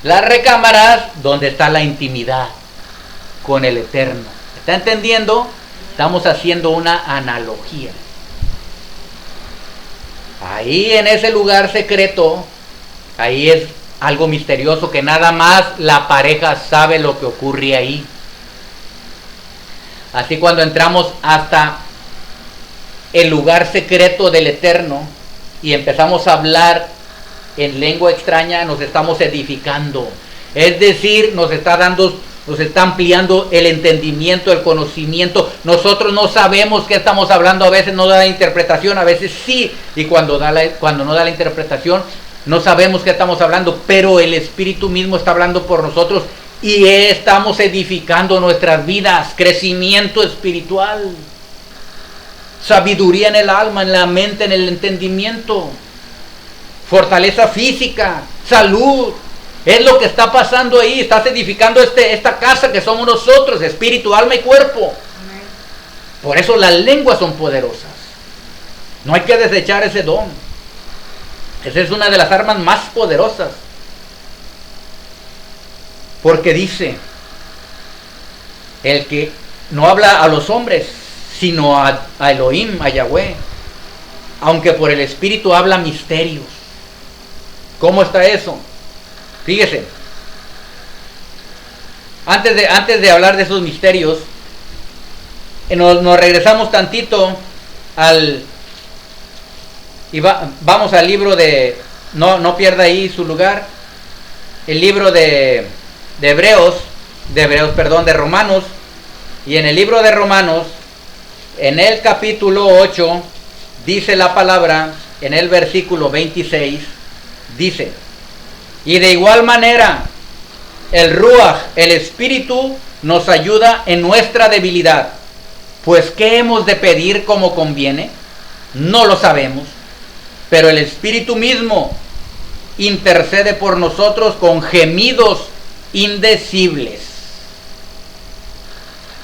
S1: las recámaras, donde está la intimidad con el Eterno. ¿Está entendiendo? Estamos haciendo una analogía. Ahí en ese lugar secreto, ahí es algo misterioso que nada más la pareja sabe lo que ocurre ahí. Así cuando entramos hasta el lugar secreto del Eterno y empezamos a hablar en lengua extraña, nos estamos edificando. Es decir, nos está ampliando el entendimiento, el conocimiento. Nosotros no sabemos qué estamos hablando, a veces no da la interpretación, a veces sí. Y cuando no da la interpretación, no sabemos qué estamos hablando, pero el Espíritu mismo está hablando por nosotros y estamos edificando nuestras vidas, crecimiento espiritual, sabiduría en el alma, en la mente, en el entendimiento, fortaleza física, salud. Es lo que está pasando ahí. Estás edificando esta casa que somos nosotros, espíritu, alma y cuerpo. Por eso las lenguas son poderosas. No hay que desechar ese don. Esa es una de las armas más poderosas. Porque dice, el que no habla a los hombres, sino a Elohim, a Yahweh, aunque por el Espíritu habla misterios. ¿Cómo está eso? Fíjese, antes de hablar de esos misterios, nos regresamos tantito vamos al libro de, no pierda ahí su lugar, el libro de Romanos. Y en el libro de Romanos, en el capítulo 8, dice la palabra, en el versículo 26, dice: y de igual manera, el Ruach, el Espíritu, nos ayuda en nuestra debilidad. Pues ¿qué hemos de pedir como conviene? No lo sabemos. Pero el Espíritu mismo intercede por nosotros con gemidos indecibles.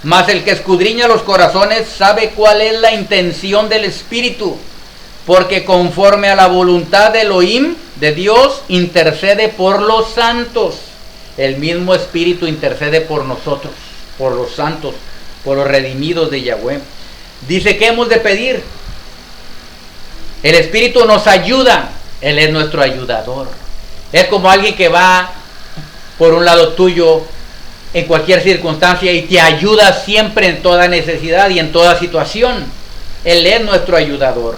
S1: Mas el que escudriña los corazones sabe cuál es la intención del Espíritu, porque conforme a la voluntad de Elohim, de Dios, intercede por los santos. El mismo Espíritu intercede por nosotros, por los santos, por los redimidos de Yahweh. Dice, ¿qué hemos de pedir? El Espíritu nos ayuda. Él es nuestro ayudador. Es como alguien que va por un lado tuyo en cualquier circunstancia y te ayuda siempre en toda necesidad y en toda situación. Él es nuestro ayudador.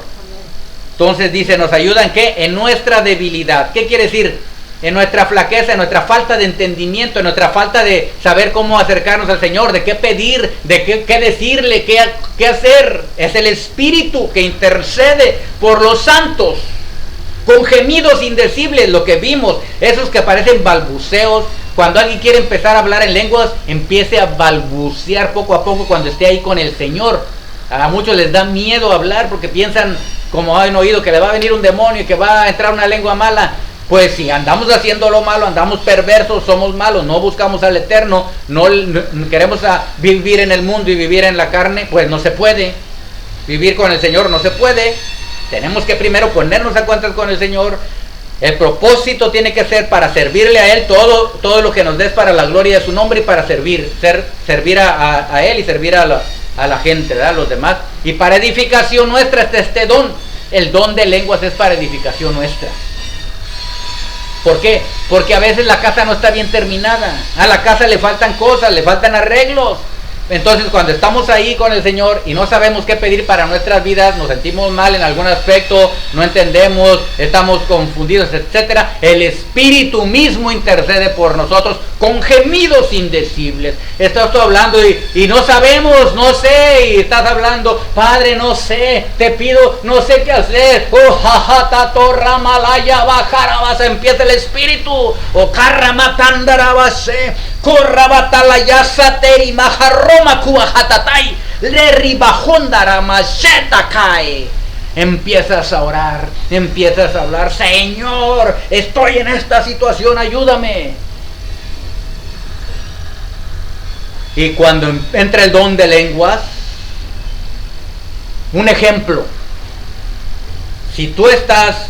S1: Entonces dice, ¿nos ayuda en qué? En nuestra debilidad. ¿Qué quiere decir? En nuestra flaqueza, en nuestra falta de entendimiento, en nuestra falta de saber cómo acercarnos al Señor, de qué pedir, de qué decirle, qué hacer. Es el Espíritu que intercede por los santos con gemidos indecibles. Lo que vimos, esos que parecen balbuceos. Cuando alguien quiere empezar a hablar en lenguas, empiece a balbucear poco a poco cuando esté ahí con el Señor. A muchos les da miedo hablar porque piensan, como han oído, que le va a venir un demonio y que va a entrar una lengua mala. Pues si andamos haciendo lo malo, andamos perversos, somos malos, no buscamos al Eterno, no queremos vivir en el mundo y vivir en la carne, pues no se puede. Vivir con el Señor no se puede. Tenemos que primero ponernos a cuentas con el Señor. El propósito tiene que ser para servirle a Él, todo lo que nos des para la gloria de su nombre y para servir a Él y servir a la gente, ¿verdad? A los demás. Y para edificación nuestra está este don. El don de lenguas es para edificación nuestra. ¿Por qué? Porque a veces la casa no está bien terminada. A la casa le faltan cosas, le faltan arreglos. Entonces cuando estamos ahí con el Señor y no sabemos qué pedir para nuestras vidas, nos sentimos mal en algún aspecto, no entendemos, estamos confundidos, etcétera, el Espíritu mismo intercede por nosotros con gemidos indecibles. Estás tú hablando y no sabemos, no sé, y estás hablando, Padre, no sé, te pido, no sé qué hacer. Oh, jajata, torra, malaya, bajarabas, empieza el Espíritu. O carramatandarabase, corrabatalaya, sateri, majarroma, cuajatatai, le ribajondaramacheta cae. Empiezas a orar, empiezas a hablar, Señor, estoy en esta situación, ayúdame. Y cuando entra el don de lenguas, un ejemplo, si tú estás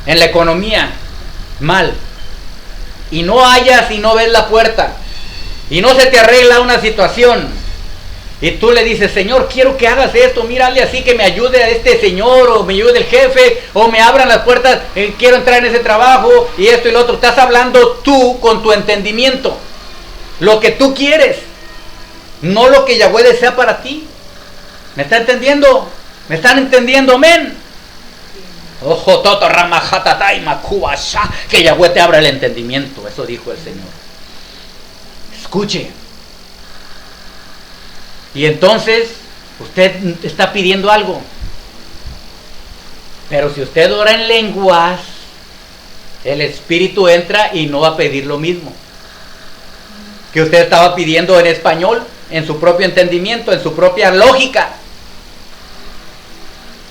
S1: en la economía mal y no hallas y no ves la puerta y no se te arregla una situación y tú le dices, Señor, quiero que hagas esto, mírale así, que me ayude a este señor, o me ayude el jefe, o me abran las puertas, quiero entrar en ese trabajo y esto y lo otro. Estás hablando tú con tu entendimiento, lo que tú quieres, no lo que Yahweh desea para ti. ¿Me está entendiendo? ¿Me están entendiendo, men? Ojo, toto, ramajatatai, makubasha, que Yahweh te abra el entendimiento. Eso dijo el Señor. Escuche. Y entonces, usted está pidiendo algo. Pero si usted ora en lenguas, el Espíritu entra y no va a pedir lo mismo que usted estaba pidiendo en español, en su propio entendimiento, en su propia lógica.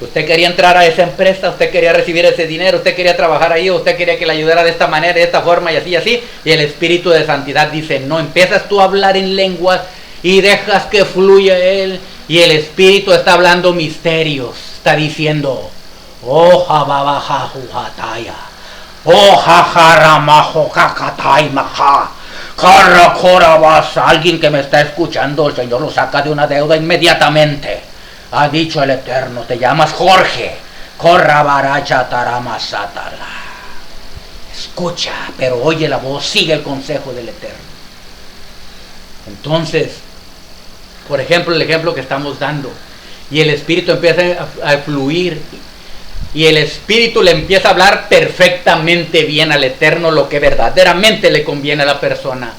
S1: Usted quería entrar a esa empresa, usted quería recibir ese dinero, usted quería trabajar ahí, usted quería que le ayudara de esta manera, de esta forma y así, y el Espíritu de Santidad dice, no, empiezas tú a hablar en lenguas y dejas que fluya Él, y el Espíritu está hablando misterios, está diciendo, oh, jababajajuhataya, oh, jajaramajocacatai maja, carracorabas, alguien que me está escuchando, el Señor lo saca de una deuda inmediatamente. Ha dicho el Eterno, te llamas Jorge. Corrabarachataramasatala. Escucha, pero oye la voz, sigue el consejo del Eterno. Entonces, por ejemplo, el ejemplo que estamos dando, y el Espíritu empieza a fluir, y el Espíritu le empieza a hablar perfectamente bien al Eterno, lo que verdaderamente le conviene a la persona.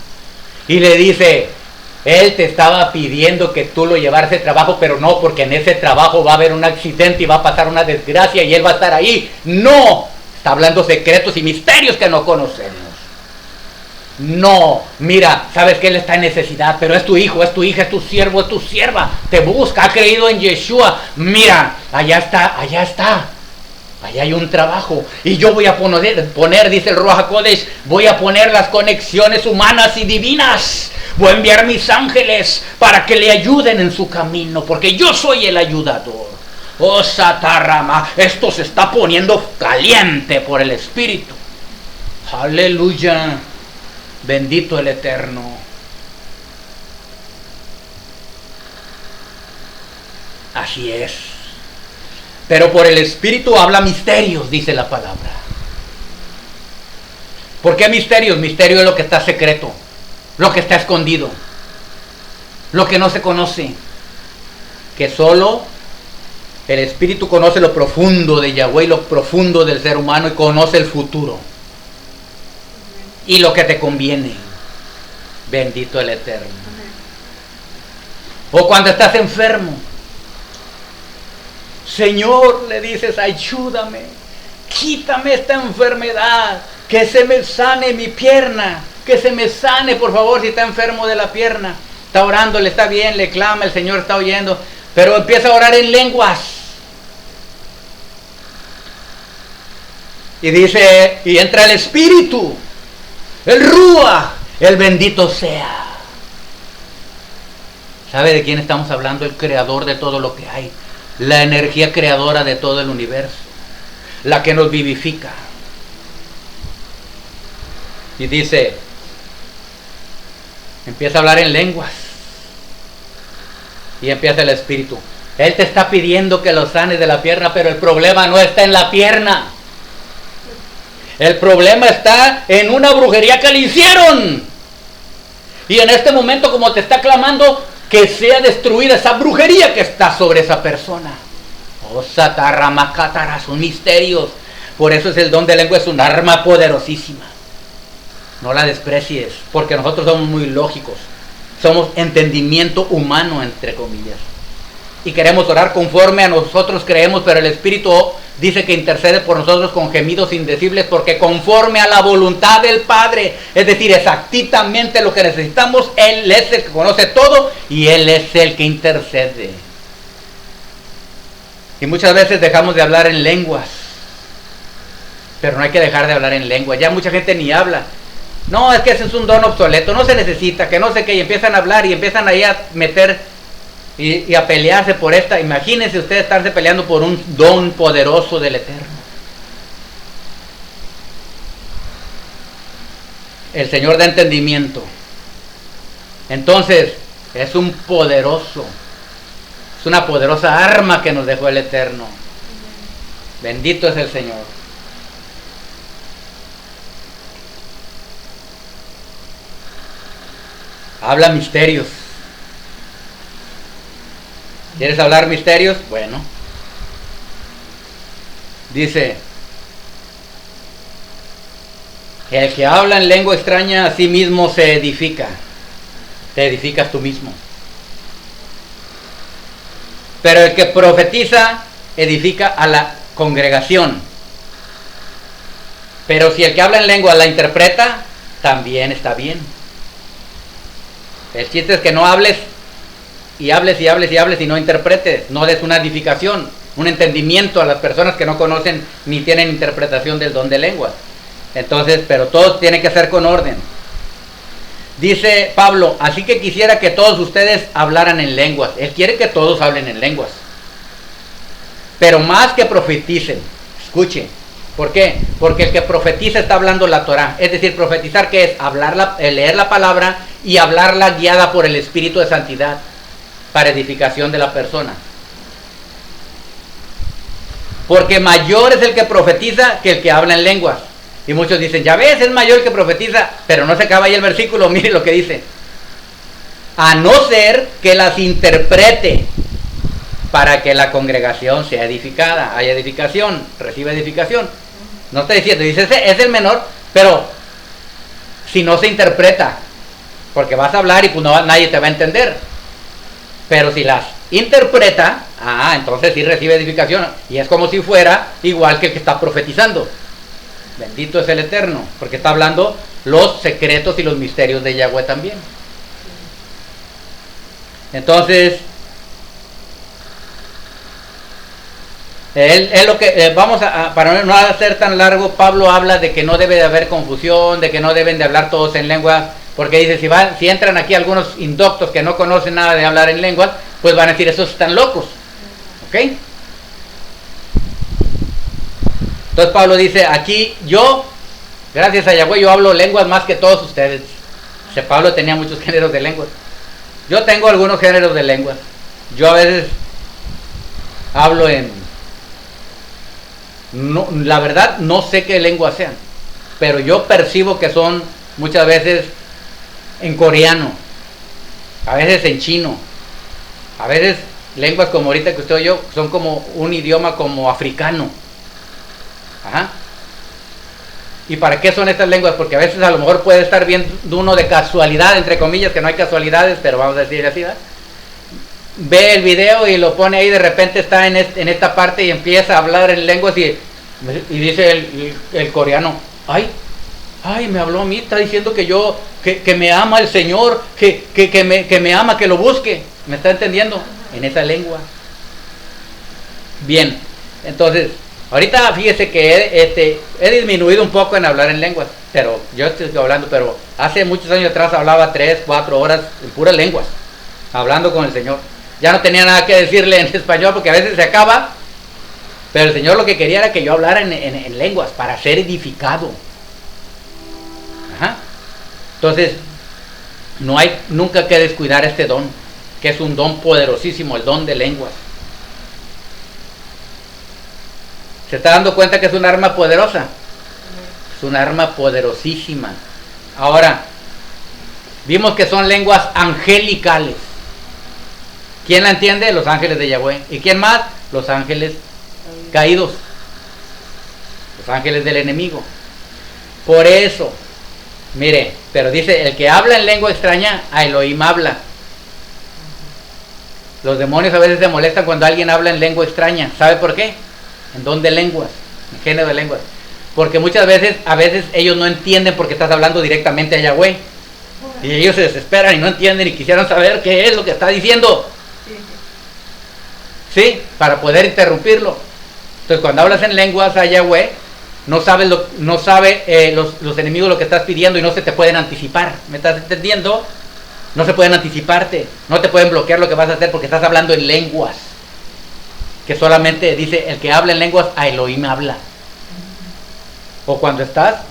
S1: Y le dice, Él te estaba pidiendo que tú lo llevaras ese trabajo, pero no, porque en ese trabajo va a haber un accidente y va a pasar una desgracia y Él va a estar ahí. No, está hablando secretos y misterios que no conocemos. No, mira, sabes que Él está en necesidad, pero es tu hijo, es tu hija, es tu siervo, es tu sierva. Te busca, ha creído en Yeshua. Mira, allá está. Allá hay un trabajo y yo voy a poner, dice el Ruach HaKodesh, voy a poner las conexiones humanas y divinas. Voy a enviar mis ángeles para que le ayuden en su camino, porque yo soy el ayudador. Oh, Satarama, esto se está poniendo caliente por el Espíritu. Aleluya, bendito el Eterno. Así es. Pero por el Espíritu habla misterios, dice la palabra. ¿Por qué misterios? Misterio es lo que está secreto, lo que está escondido, lo que no se conoce. Que solo el Espíritu conoce lo profundo de Yahweh, lo profundo del ser humano, y conoce el futuro y lo que te conviene. Bendito el Eterno. O cuando estás enfermo, Señor, le dices, ayúdame, quítame esta enfermedad, que se me sane mi pierna, que se me sane, por favor, si está enfermo de la pierna. Está orando, le está bien, le clama, el Señor está oyendo, pero empieza a orar en lenguas. Y dice, y entra el Espíritu, el Ruach, el bendito sea. ¿Sabe de quién estamos hablando? El creador de todo lo que hay. La energía creadora de todo el universo, la que nos vivifica. Y dice, empieza a hablar en lenguas, y empieza el Espíritu. Él te está pidiendo que lo sanes de la pierna, pero el problema no está en la pierna. El problema está en una brujería que le hicieron. Y en este momento, como te está clamando, que sea destruida esa brujería que está sobre esa persona. Oh, satarramacatara, son misterios. Por eso es el don de lengua, es un arma poderosísima. No la desprecies, porque nosotros somos muy lógicos. Somos entendimiento humano, entre comillas. Y queremos orar conforme a nosotros creemos, pero el Espíritu dice que intercede por nosotros con gemidos indecibles, porque conforme a la voluntad del Padre, es decir, exactamente lo que necesitamos, Él es el que conoce todo y Él es el que intercede. Y muchas veces dejamos de hablar en lenguas, pero no hay que dejar de hablar en lenguas. Ya mucha gente ni habla. No, es que ese es un don obsoleto, no se necesita, que no sé qué, y empiezan a hablar y empiezan ahí a meter y a pelearse por esta. Imagínense ustedes estarse peleando por un don poderoso del Eterno. El Señor da entendimiento. Entonces, es un poderoso, es una poderosa arma que nos dejó el Eterno. Bendito es el Señor. Habla misterios. ¿Quieres hablar misterios? Bueno. Dice, el que habla en lengua extraña a sí mismo se edifica. Te edificas tú mismo. Pero el que profetiza edifica a la congregación. Pero si el que habla en lengua la interpreta, también está bien. El chiste es que no hables y hables y hables y hables y no interpretes, no des una edificación, un entendimiento a las personas que no conocen ni tienen interpretación del don de lenguas. Entonces, pero todo tiene que ser con orden. Dice Pablo, así que quisiera que todos ustedes hablaran en lenguas. Él quiere que todos hablen en lenguas. Pero más que profeticen, escuche. ¿Por qué? Porque el que profetiza está hablando la Torah. Es decir, profetizar, ¿qué es? Leer la palabra y hablarla guiada por el Espíritu de Santidad para edificación de la persona. Porque mayor es el que profetiza que el que habla en lenguas. Y muchos dicen, ya ves, es mayor el que profetiza, pero no se acaba ahí el versículo, mire lo que dice. A no ser que las interprete para que la congregación sea edificada, haya edificación, reciba edificación. No está diciendo, dice, es el menor, pero si no se interpreta, porque vas a hablar y pues no, nadie te va a entender. Pero si las interpreta, entonces sí recibe edificación. Y es como si fuera igual que el que está profetizando. Bendito es el Eterno, porque está hablando los secretos y los misterios de Yahweh también. Entonces, él lo que para no hacer tan largo, Pablo habla de que no debe de haber confusión, de que no deben de hablar todos en lenguas, porque dice, si entran aquí algunos indoctos que no conocen nada de hablar en lenguas, pues van a decir, esos están locos. ¿Ok? Entonces Pablo dice, aquí yo, gracias a Yahweh, yo hablo lenguas más que todos ustedes. Pablo tenía muchos géneros de lenguas. Yo tengo algunos géneros de lenguas. Yo a veces hablo la verdad no sé qué lenguas sean, pero yo percibo que son muchas veces en coreano, a veces en chino, a veces lenguas como ahorita que usted y yo, son como un idioma como africano. Ajá. ¿Y para qué son estas lenguas? Porque a veces a lo mejor puede estar viendo uno de casualidad, entre comillas, que no hay casualidades, pero vamos a decir así, ¿verdad? Ve el video y lo pone ahí, de repente está en esta parte y empieza a hablar en lenguas y dice el coreano, ay, me habló a mí, está diciendo que me ama el Señor, que me ama, que lo busque. ¿Me está entendiendo? En esa lengua. Bien, entonces, ahorita fíjese que he disminuido un poco en hablar en lenguas, pero yo estoy hablando, pero hace muchos años atrás hablaba 3-4 horas en puras lenguas, hablando con el Señor. Ya no tenía nada que decirle en español porque a veces se acaba, pero el Señor lo que quería era que yo hablara en lenguas para ser edificado. Ajá. Entonces, no hay nunca que descuidar este don, que es un don poderosísimo, el don de lenguas. ¿Se está dando cuenta que es un arma poderosa? Es un arma poderosísima. Ahora, Vimos que son lenguas angelicales. ¿Quién la entiende? Los ángeles de Yahweh. ¿Y quién más? Los ángeles caídos. Los ángeles del enemigo. Por eso, mire, pero dice, el que habla en lengua extraña, a Elohim habla. Los demonios a veces se molestan cuando alguien habla en lengua extraña. ¿Sabe por qué? ¿En don de lenguas? En género de lenguas. Porque muchas veces, ellos no entienden porque estás hablando directamente a Yahweh. Y ellos se desesperan y no entienden y quisieran saber qué es lo que está diciendo. Sí, para poder interrumpirlo. Entonces cuando hablas en lenguas a Yahweh, no sabe los enemigos lo que estás pidiendo y no se te pueden anticipar. ¿Me estás entendiendo? No se pueden anticiparte, no te pueden bloquear lo que vas a hacer porque estás hablando en lenguas. Que solamente dice, el que habla en lenguas, a Elohim habla. O cuando estás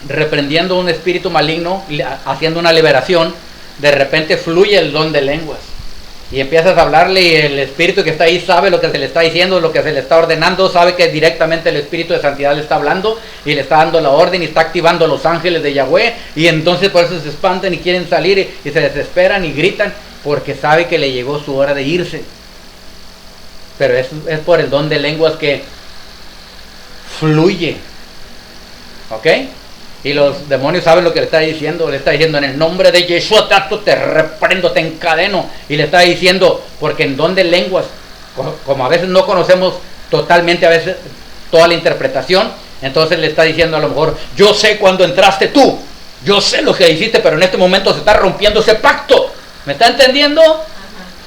S1: reprendiendo un espíritu maligno, haciendo una liberación, de repente fluye el don de lenguas. Y empiezas a hablarle y el espíritu que está ahí sabe lo que se le está diciendo, lo que se le está ordenando, sabe que directamente el espíritu de santidad le está hablando y le está dando la orden y está activando los ángeles de Yahweh, y entonces por eso se espantan y quieren salir y se desesperan y gritan porque sabe que le llegó su hora de irse. Pero es por el don de lenguas que fluye. ¿Ok? Y los demonios saben lo que le está diciendo. Le está diciendo, en el nombre de Yeshua te reprendo, te encadeno. Y le está diciendo, porque en don de lenguas, como a veces no conocemos totalmente a veces toda la interpretación, entonces le está diciendo a lo mejor, yo sé cuando entraste tú, yo sé lo que hiciste, pero en este momento se está rompiendo ese pacto. ¿Me está entendiendo?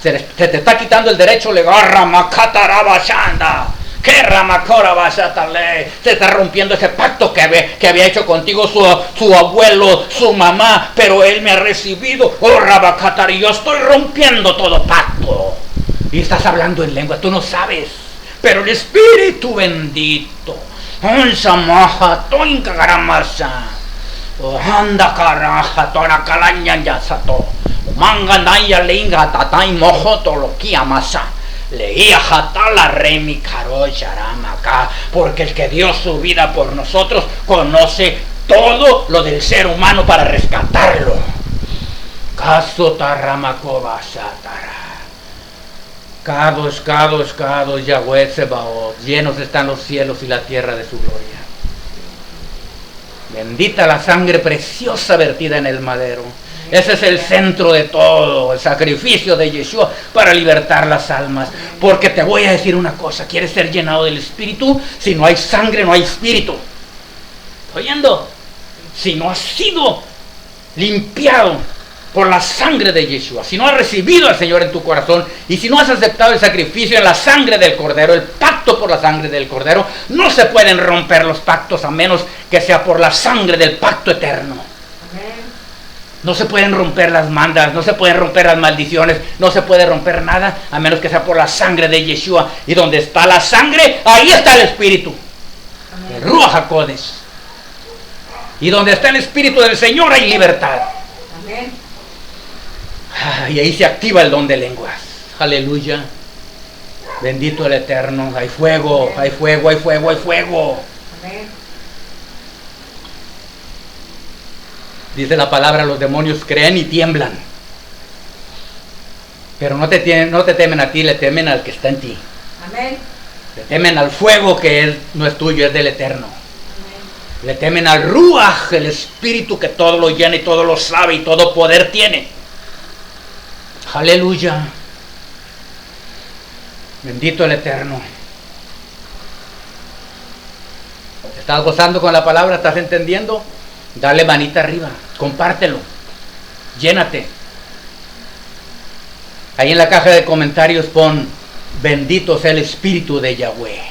S1: Se te está quitando el derecho, le agarra macatarabashanda. ¿Qué ramakora vas a darle? Se está rompiendo ese pacto que había hecho contigo su abuelo, su mamá, pero él me ha recibido. Oh, Rabacatar, y yo estoy rompiendo todo pacto. Y estás hablando en lengua, tú no sabes, pero el Espíritu bendito, anda caraja, toda calaña ya sato, manga naya linga tatai mojoto lo kiamasa. Leía Jatala Remi Caro Yaramaka, porque el que dio su vida por nosotros conoce todo lo del ser humano para rescatarlo. Caso Taramakoba Satara. Kados, Yahweh Sebaot, llenos están los cielos y la tierra de su gloria. Bendita la sangre preciosa vertida en el madero. Ese es el centro de todo, el sacrificio de Yeshua para libertar las almas. Porque te voy a decir una cosa, ¿quieres ser llenado del Espíritu? Si no hay sangre, no hay Espíritu. ¿Oyendo? Si no has sido limpiado por la sangre de Yeshua, si no has recibido al Señor en tu corazón y si no has aceptado el sacrificio en la sangre del Cordero, el pacto por la sangre del Cordero, no se pueden romper los pactos a menos que sea por la sangre del pacto eterno. No se pueden romper las mandas, no se pueden romper las maldiciones, no se puede romper nada a menos que sea por la sangre de Yeshua. Y donde está la sangre, ahí está el Espíritu. El Ruach HaKodesh. Y donde está el Espíritu del Señor hay libertad. Amén. Y ahí se activa el don de lenguas. Aleluya. Bendito el Eterno. Hay fuego, hay fuego, hay fuego, hay fuego. Amén. Dice la palabra, los demonios creen y tiemblan. Pero no te temen a ti, le temen al que está en ti. Amén. Le temen al fuego que no es tuyo, es del Eterno. Amén. Le temen al Ruach, el Espíritu que todo lo llena y todo lo sabe y todo poder tiene. Aleluya. Bendito el Eterno. ¿Estás gozando con la palabra? ¿Estás entendiendo? Dale manita arriba, compártelo, llénate. Ahí en la caja de comentarios pon, bendito sea el Espíritu de Yahweh.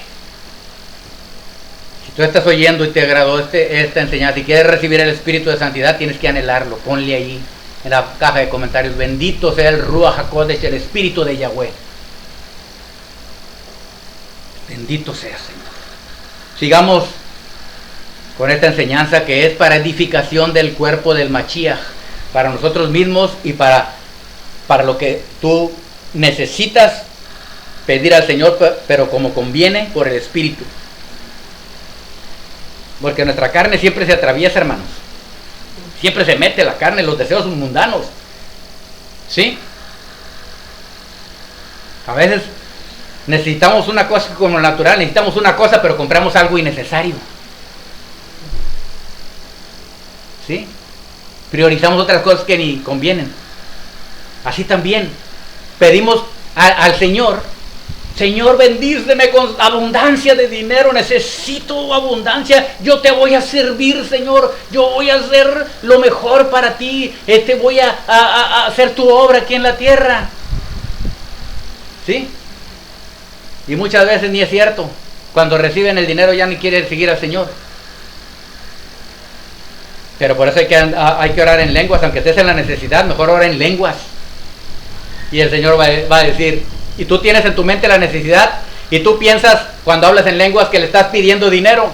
S1: Si tú estás oyendo y te agradó esta enseñanza, si quieres recibir el Espíritu de Santidad, tienes que anhelarlo, ponle ahí en la caja de comentarios, bendito sea el Ruach HaKodesh, el Espíritu de Yahweh. Bendito sea, Señor. Sigamos con esta enseñanza que es para edificación del cuerpo del Mashiach, para nosotros mismos y para lo que tú necesitas pedir al Señor, pero como conviene por el Espíritu. Porque nuestra carne siempre se atraviesa, hermanos. Siempre se mete la carne, los deseos mundanos. ¿Sí? A veces necesitamos una cosa como natural, necesitamos una cosa, pero compramos algo innecesario. ¿Sí? Priorizamos otras cosas que ni convienen. Así también pedimos al Señor: Señor, bendíceme con abundancia de dinero, necesito abundancia, yo te voy a servir, Señor, yo voy a hacer lo mejor para ti, voy a hacer tu obra aquí en la tierra. ¿Sí? Y muchas veces ni es cierto. Cuando reciben el dinero ya ni quieren seguir al Señor. Pero por eso hay que orar en lenguas, aunque estés en la necesidad, mejor ora en lenguas. Y el Señor va a decir, y tú tienes en tu mente la necesidad, y tú piensas cuando hablas en lenguas que le estás pidiendo dinero,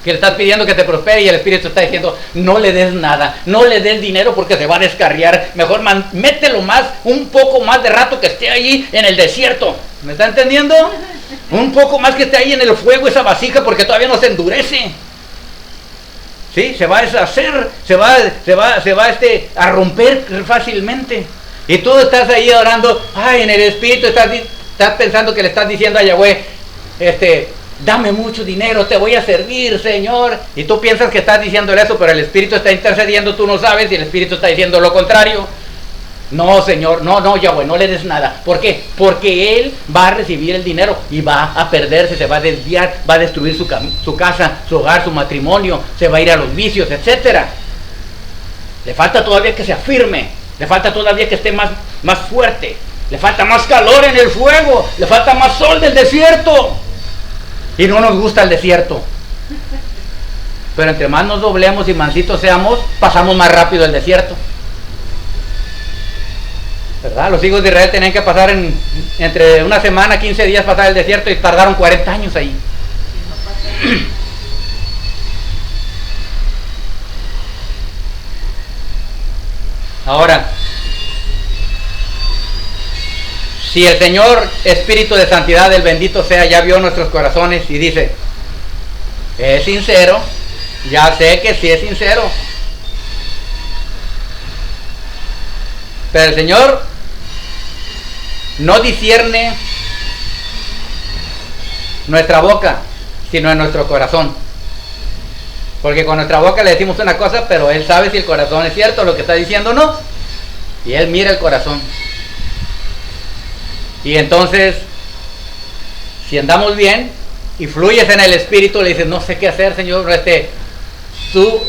S1: que le estás pidiendo que te prospere, y el Espíritu está diciendo, no le des nada, no le des dinero porque se va a descarriar, mejor mételo más, un poco más de rato que esté ahí en el desierto. ¿Me está entendiendo? Un poco más que esté ahí en el fuego esa vasija porque todavía no se endurece. ¿Sí? Se va a deshacer, se va a romper fácilmente. Y tú estás ahí orando, ay, en el Espíritu estás pensando que le estás diciendo a Yahweh, dame mucho dinero, te voy a servir, Señor. Y tú piensas que estás diciéndole eso, pero el Espíritu está intercediendo, tú no sabes, y el Espíritu está diciendo lo contrario. No, Señor, no, Yahweh, no le des nada. ¿Por qué? Porque Él va a recibir el dinero y va a perderse, se va a desviar, va a destruir su casa, su hogar, su matrimonio, se va a ir a los vicios, etcétera. Le falta todavía que se afirme, le falta todavía que esté más fuerte, le falta más calor en el fuego, le falta más sol del desierto. Y no nos gusta el desierto. Pero entre más nos doblemos y mansitos seamos, pasamos más rápido el desierto. ¿Verdad? Los hijos de Israel tenían que pasar entre una semana, 15 días pasar el desierto, y tardaron 40 años ahí. Ahora, si el Señor Espíritu de Santidad, el bendito sea, ya vio nuestros corazones y dice, es sincero, ya sé que sí es sincero, pero el Señor no discierne nuestra boca, sino en nuestro corazón. Porque con nuestra boca le decimos una cosa, pero Él sabe si el corazón es cierto, lo que está diciendo o no. Y Él mira el corazón. Y entonces, si andamos bien y fluyes en el Espíritu, le dices, no sé qué hacer, Señor,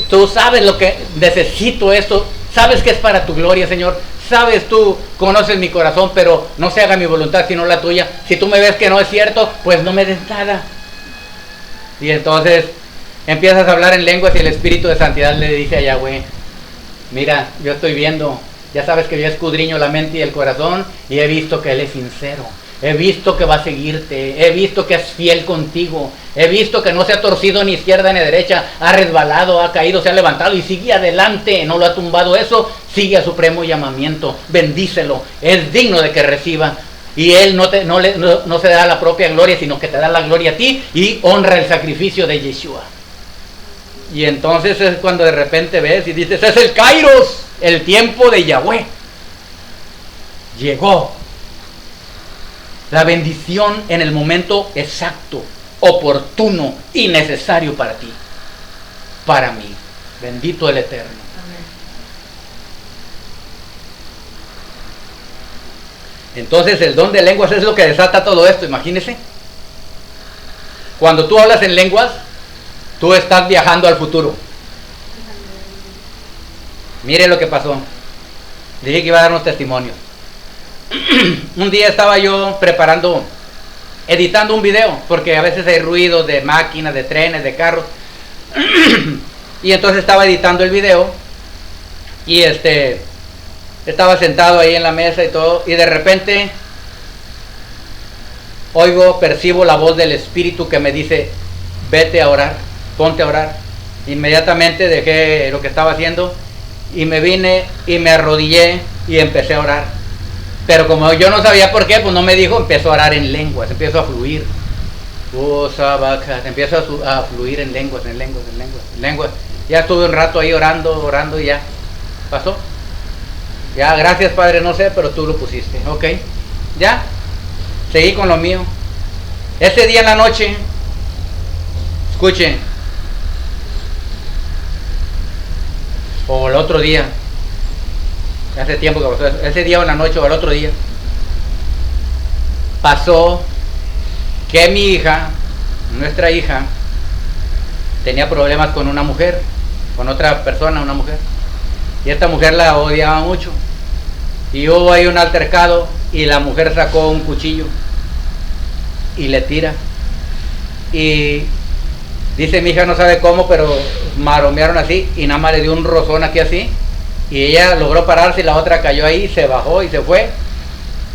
S1: tú sabes lo que necesito esto, sabes que es para tu gloria, Señor. Sabes, tú conoces mi corazón, pero no se haga mi voluntad sino la tuya. Si tú me ves que no es cierto, pues no me des nada. Y entonces empiezas a hablar en lenguas y el Espíritu de Santidad le dice a Yahweh, mira, yo estoy viendo, ya sabes que yo escudriño la mente y el corazón y he visto que Él es sincero. He visto que va a seguirte, he visto que es fiel contigo, he visto que no se ha torcido ni izquierda ni derecha, ha resbalado, ha caído, se ha levantado y sigue adelante, no lo ha tumbado eso, sigue a supremo llamamiento, bendícelo, es digno de que reciba. Y Él no se da la propia gloria, sino que te da la gloria a ti y honra el sacrificio de Yeshua. Y entonces es cuando de repente ves y dices, es el Kairos, el tiempo de Yahweh. Llegó. La bendición en el momento exacto, oportuno y necesario para ti, para mí. Bendito el Eterno. Amén. Entonces el don de lenguas es lo que desata todo esto, imagínese. Cuando tú hablas en lenguas, tú estás viajando al futuro. Mire lo que pasó. Dije que iba a dar unos testimonios. Un día estaba yo editando un video, porque a veces hay ruido de máquinas, de trenes, de carros. Y entonces estaba editando el video y estaba sentado ahí en la mesa y todo, y de repente percibo la voz del Espíritu que me dice, vete a orar, ponte a orar. Inmediatamente dejé lo que estaba haciendo y me vine y me arrodillé y empecé a orar. Pero como yo no sabía por qué, pues no me dijo, empezó a orar en lenguas, empiezo a fluir. Empiezo a fluir en lenguas. Ya estuve un rato ahí orando y ya. ¿Pasó? Ya, gracias Padre, no sé, pero tú lo pusiste. Ok. Ya. Seguí con lo mío. Ese día en la noche, escuchen, o el otro día, hace tiempo que pasó eso, ese día o en la noche o el otro día, pasó que mi hija, nuestra hija, tenía problemas con una mujer, con otra persona, una mujer, y esta mujer la odiaba mucho, y hubo ahí un altercado, y la mujer sacó un cuchillo, y le tira, y dice mi hija, no sabe cómo, pero maromearon así, y nada más le dio un rozón aquí así, y ella logró pararse, y la otra cayó ahí, se bajó y se fue,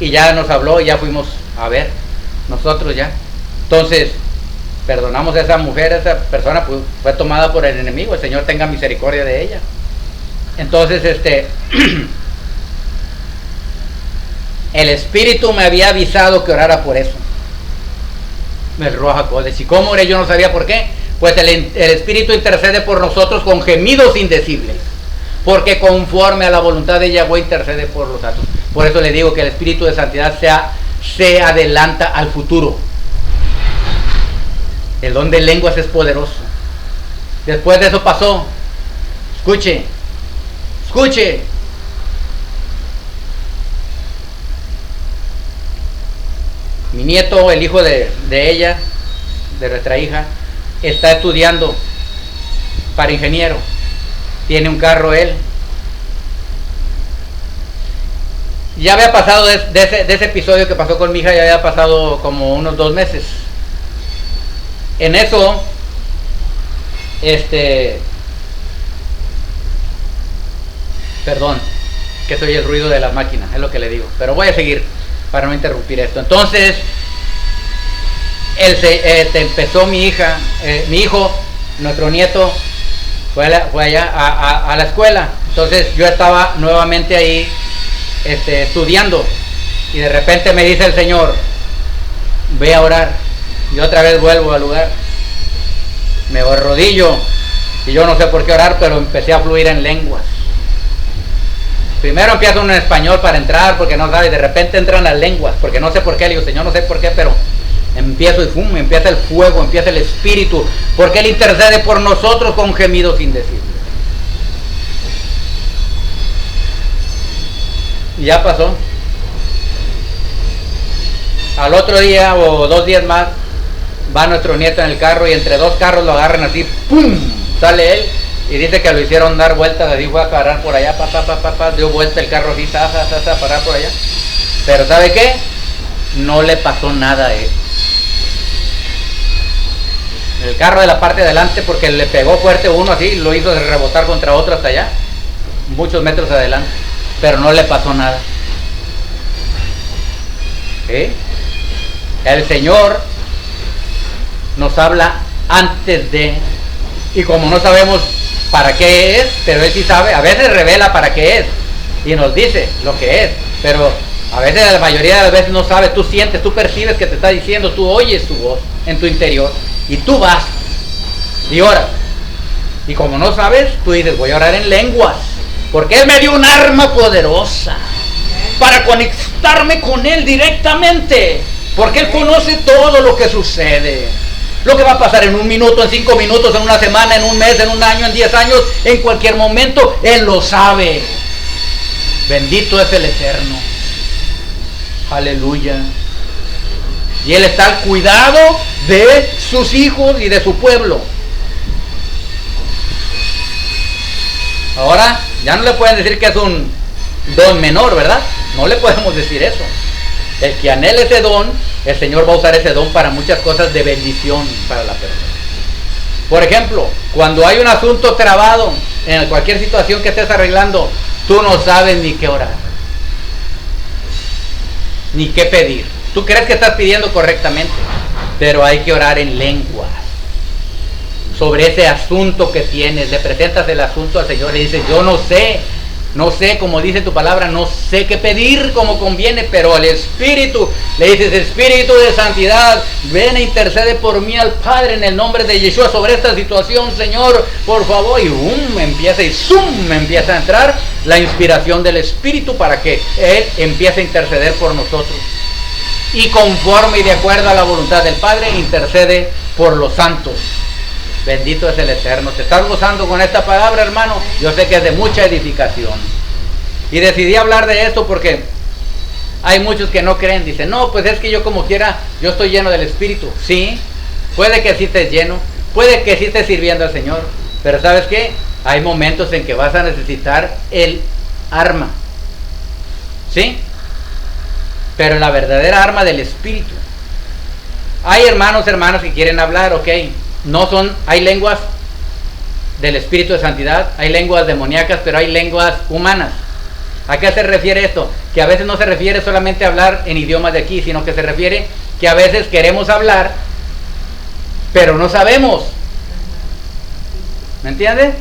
S1: y ya nos habló, y ya fuimos a ver, nosotros ya. Entonces, perdonamos a esa mujer, esa persona pues, fue tomada por el enemigo, el Señor tenga misericordia de ella. Entonces, el Espíritu me había avisado que orara por eso. Me roja codes. ¿Y cómo oré? Yo no sabía por qué. Pues el Espíritu intercede por nosotros con gemidos indecibles, porque conforme a la voluntad de Yahweh intercede por los santos. Por eso le digo que el Espíritu de santidad se adelanta al futuro. El don de lenguas es poderoso. Después de eso pasó, escuche, mi nieto, el hijo de ella, de nuestra hija, está estudiando para ingeniero, tiene un carro él. Ya había pasado de ese episodio que pasó con mi hija, ya había pasado como unos 2 meses. En eso, perdón, que soy el ruido de la máquina, es lo que le digo, pero voy a seguir para no interrumpir esto. Entonces, empezó mi hijo, nuestro nieto, fue allá a la escuela. Entonces yo estaba nuevamente ahí estudiando, y de repente me dice el Señor, ve a orar. Y otra vez vuelvo al lugar, me arrodillo, y yo no sé por qué orar, pero empecé a fluir en lenguas. Primero empiezo en español para entrar, porque no sabe, de repente entran las lenguas, porque no sé por qué, le digo, Señor, no sé por qué, pero empiezo y empieza el fuego, empieza el Espíritu, porque Él intercede por nosotros con gemidos indecibles. Y ya pasó. Al otro día o 2 días más, va nuestro nieto en el carro, y entre 2 carros lo agarran así, ¡pum! Sale él, y dice que lo hicieron dar vueltas, así fue a parar por allá, dio vuelta el carro así, parar por allá. Pero ¿sabe qué? No le pasó nada a él. El carro de la parte de adelante, porque le pegó fuerte uno así, lo hizo rebotar contra otro hasta allá, muchos metros adelante, pero no le pasó nada. ¿Sí? El Señor nos habla antes de, y como no sabemos para qué es, pero Él sí sabe, a veces revela para qué es, y nos dice lo que es, pero a veces, la mayoría de las veces no sabe. Tú sientes, tú percibes que te está diciendo, tú oyes su voz en tu interior, y tú vas y oras, y como no sabes, tú dices, voy a orar en lenguas, porque Él me dio un arma poderosa para conectarme con Él directamente, porque Él conoce todo lo que sucede, lo que va a pasar en 1 minuto, en 5 minutos, en una semana, en un mes, en un año, en 10 años, en cualquier momento. Él lo sabe. Bendito es el Eterno. Aleluya. Y Él está al cuidado de sus hijos y de su pueblo. Ahora, ya no le pueden decir que es un don menor, ¿verdad? No le podemos decir eso. El que anhele ese don, el Señor va a usar ese don para muchas cosas de bendición para la persona. Por ejemplo, cuando hay un asunto trabado, en cualquier situación que estés arreglando, tú no sabes ni qué orar, ni qué pedir. Tú crees que estás pidiendo correctamente, pero hay que orar en lenguas sobre ese asunto que tienes. Le presentas el asunto al Señor y dices, yo no sé No sé, como dice tu palabra, no sé qué pedir como conviene, pero al Espíritu le dices: Espíritu de santidad, ven e intercede por mí al Padre en el nombre de Yeshua sobre esta situación, Señor, por favor. Y empieza a entrar la inspiración del Espíritu para que Él empiece a interceder por nosotros. Y conforme y de acuerdo a la voluntad del Padre, intercede por los santos. Bendito es el Eterno. ¿Te estás gozando con esta palabra, hermano? Yo sé que es de mucha edificación. Y decidí hablar de esto porque hay muchos que no creen. Dicen: no, pues es que yo como quiera, yo estoy lleno del Espíritu. Sí, puede que sí estés lleno, puede que sí estés sirviendo al Señor, pero ¿sabes qué? Hay momentos en que vas a necesitar el arma. ¿Sí? Pero la verdadera arma del Espíritu. Hay hermanos, hermanas que quieren hablar, ok. No son, hay lenguas del Espíritu de Santidad, hay lenguas demoníacas, pero hay lenguas humanas. ¿A qué se refiere esto? Que a veces no se refiere solamente a hablar en idiomas de aquí, sino que se refiere que a veces queremos hablar, pero no sabemos. ¿Me entiendes?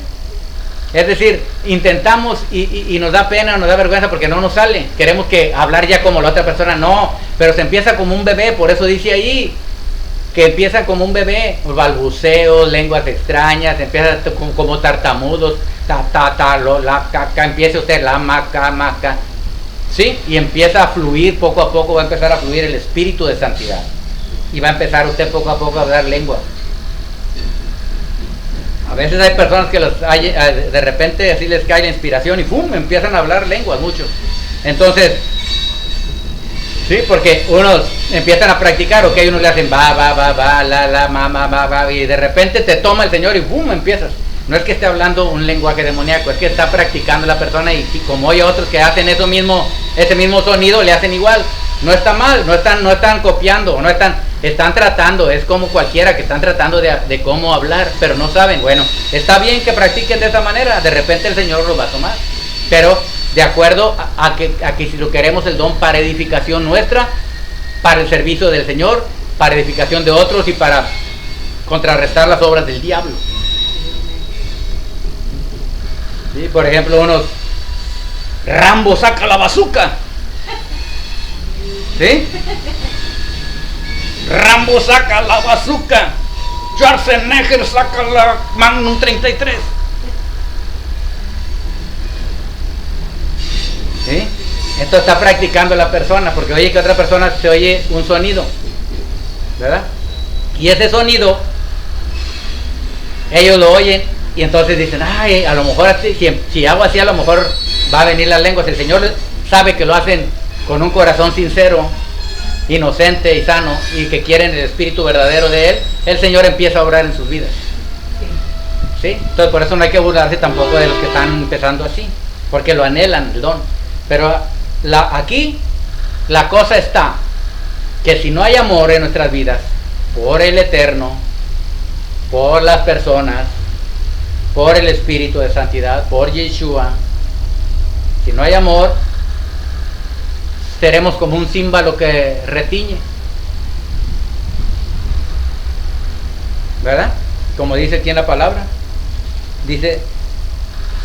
S1: Es decir, intentamos y nos da pena, nos da vergüenza porque no nos sale. Queremos que hablar ya como la otra persona, no, pero se empieza como un bebé, por eso dice ahí que empieza como un bebé, balbuceos, lenguas extrañas, empieza como tartamudos, empieza usted la maca, ¿sí? Y empieza a fluir, poco a poco va a empezar a fluir el Espíritu de Santidad. Y va a empezar usted poco a poco a hablar lengua. A veces hay personas que de repente así les cae la inspiración y ¡pum!, empiezan a hablar lenguas mucho. Entonces, sí, porque unos empiezan a practicar, ok, unos le hacen la, y de repente te toma el Señor y ¡boom!, empiezas. No es que esté hablando un lenguaje demoníaco, es que está practicando la persona y como hay otros que hacen ese mismo sonido, le hacen igual. No está mal, no están copiando, están tratando, es como cualquiera que están tratando de cómo hablar, pero no saben. Bueno, está bien que practiquen de esa manera, de repente el Señor los va a tomar, pero de acuerdo a que si lo queremos el don para edificación nuestra, para el servicio del Señor, para edificación de otros y para contrarrestar las obras del diablo. ¿Sí? Por ejemplo, unos: Rambo, saca la bazooka. ¿Sí? Rambo, saca la bazooka. Schwarzenegger, saca la Magnum 33. ¿Sí? Esto está practicando la persona, porque oye que otra persona se oye un sonido, ¿verdad? Y ese sonido ellos lo oyen y entonces dicen: ay, a lo mejor así, si hago así, a lo mejor va a venir las lenguas. El Señor sabe que lo hacen con un corazón sincero, inocente y sano, y que quieren el Espíritu verdadero de Él. El Señor empieza a obrar en sus vidas. ¿Sí? Entonces por eso no hay que burlarse tampoco de los que están empezando así, porque lo anhelan el don. Pero aquí la cosa está que si no hay amor en nuestras vidas por el Eterno, por las personas, por el Espíritu de Santidad, por Yeshua, si no hay amor, seremos como un címbalo que retiñe, ¿verdad? Como dice aquí en la palabra, dice: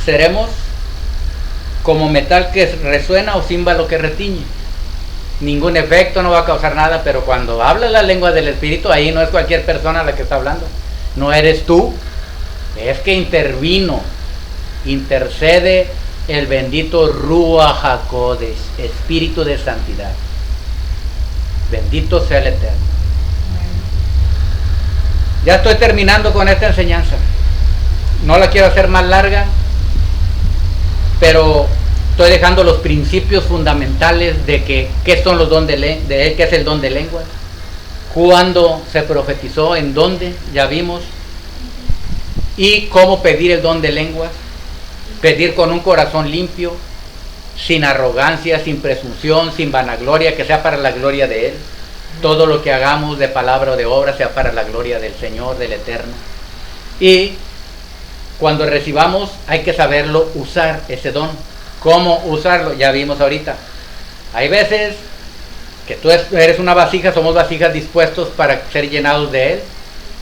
S1: seremos como metal que resuena o címbalo que retiñe. Ningún efecto, no va a causar nada, pero cuando habla la lengua del Espíritu, ahí no es cualquier persona la que está hablando, no eres tú, es que intercede el bendito Ruach HaKodesh, Espíritu de Santidad. Bendito sea el Eterno. Ya estoy terminando con esta enseñanza, no la quiero hacer más larga, pero estoy dejando los principios fundamentales de qué son los dones de qué es el don de lenguas, cuándo se profetizó, en dónde, ya vimos, y cómo pedir el don de lenguas. Pedir con un corazón limpio, sin arrogancia, sin presunción, sin vanagloria, que sea para la gloria de Él. Todo lo que hagamos de palabra o de obra sea para la gloria del Señor, del Eterno. Y cuando recibamos hay que saberlo usar, ese don. ¿Cómo usarlo? Ya vimos ahorita. Hay veces que tú eres una vasija, somos vasijas dispuestos para ser llenados de Él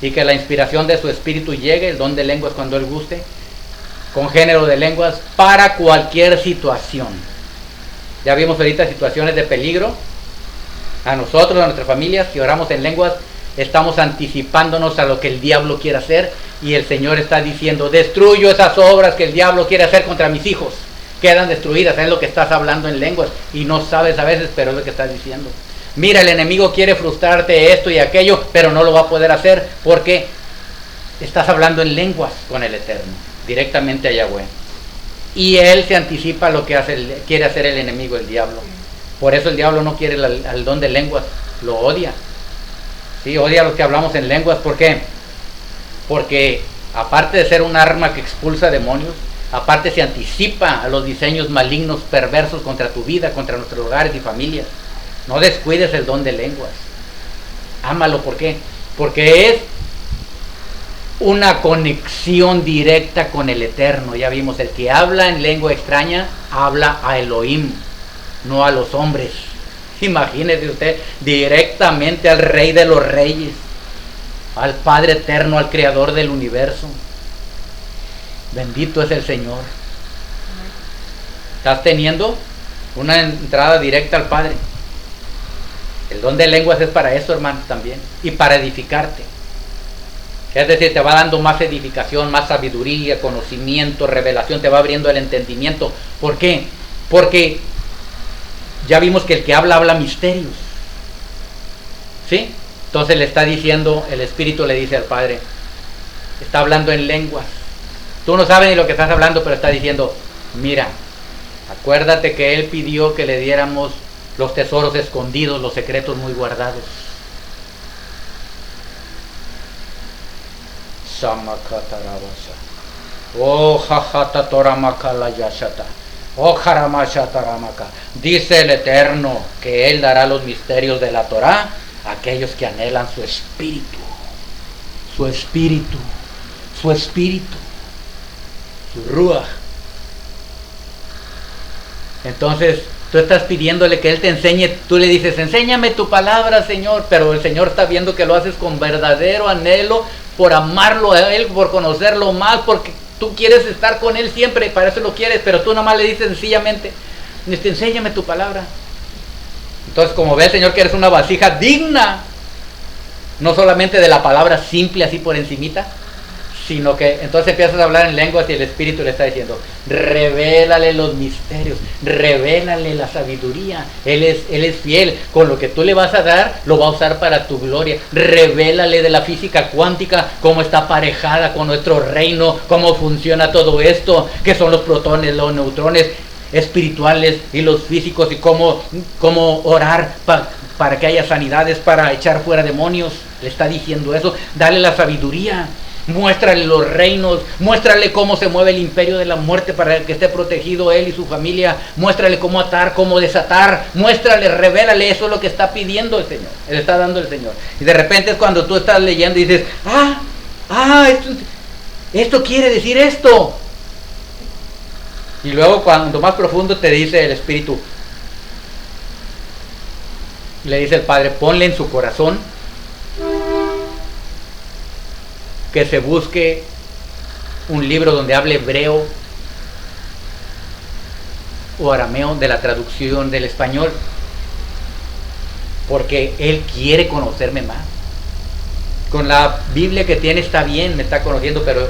S1: y que la inspiración de su Espíritu llegue, el don de lenguas cuando Él guste. con género de lenguas para cualquier situación. Ya vimos ahorita situaciones de peligro. A nosotros, a nuestras familias, si oramos en lenguas, estamos anticipándonos a lo que el diablo quiere hacer, y el Señor está diciendo: destruyo esas obras que el diablo quiere hacer contra mis hijos, quedan destruidas. Es lo que estás hablando en lenguas y no sabes a veces, pero es lo que estás diciendo. Mira, el enemigo quiere frustrarte esto y aquello, pero no lo va a poder hacer porque estás hablando en lenguas con el Eterno, directamente a Yahweh, y él se anticipa a lo que quiere hacer el enemigo, el diablo. Por eso el diablo no quiere el don de lenguas, lo odia. Sí, odia a los que hablamos en lenguas. ¿Por qué? Porque aparte de ser un arma que expulsa demonios, aparte se anticipa a los diseños malignos, perversos contra tu vida, contra nuestros hogares y familias. No descuides el don de lenguas. Ámalo. ¿Por qué? Porque es una conexión directa con el Eterno. Ya vimos, el que habla en lengua extraña habla a Elohim, no a los hombres. Imagínese usted, directamente al Rey de los Reyes, al Padre Eterno, al Creador del universo. Bendito es el Señor. Estás teniendo una entrada directa al Padre. El don de lenguas es para eso, hermano, también, y para edificarte. Es decir, te va dando más edificación, más sabiduría, conocimiento, revelación, te va abriendo el entendimiento. ¿Por qué? Porque ya vimos que el que habla misterios. ¿Sí? Entonces le está diciendo, el Espíritu le dice al Padre, está hablando en lenguas. Tú no sabes ni lo que estás hablando, pero está diciendo: mira, acuérdate que Él pidió que le diéramos los tesoros escondidos, los secretos muy guardados. Oh, jajata toramakala yashata. Oh, jaramashataramaka. Dice el Eterno que Él dará los misterios de la Torá a aquellos que anhelan su espíritu. Su espíritu. Su espíritu. Su ruach. Entonces, tú estás pidiéndole que Él te enseñe. Tú le dices: enséñame tu palabra, Señor. Pero el Señor está viendo que lo haces con verdadero anhelo, por amarlo a Él, por conocerlo más, porque tú quieres estar con Él siempre, para eso lo quieres. Pero tú nomás le dices sencillamente: enséñame tu palabra. Entonces, como ve el Señor que eres una vasija digna, no solamente de la palabra simple así por encimita, sino que entonces empiezas a hablar en lenguas y el Espíritu le está diciendo: revélale los misterios, revélale la sabiduría. Él es fiel, con lo que tú le vas a dar, lo va a usar para tu gloria. Revélale de la física cuántica, cómo está aparejada con nuestro reino, cómo funciona todo esto, qué son los protones, los neutrones espirituales y los físicos, y cómo orar para que haya sanidades, para echar fuera demonios. Le está diciendo eso. Dale la sabiduría. Muéstrale los reinos, muéstrale cómo se mueve el imperio de la muerte para que esté protegido él y su familia. Muéstrale cómo atar, cómo desatar. Muéstrale, revélale. Eso es lo que está pidiendo el Señor, le está dando el Señor. Y de repente es cuando tú estás leyendo y dices: esto quiere decir esto. Y luego, cuando más profundo, te dice el Espíritu, le dice el Padre: ponle en su corazón que se busque un libro donde hable hebreo o arameo, de la traducción del español, porque Él quiere conocerme más. Con la Biblia que tiene está bien, me está conociendo, pero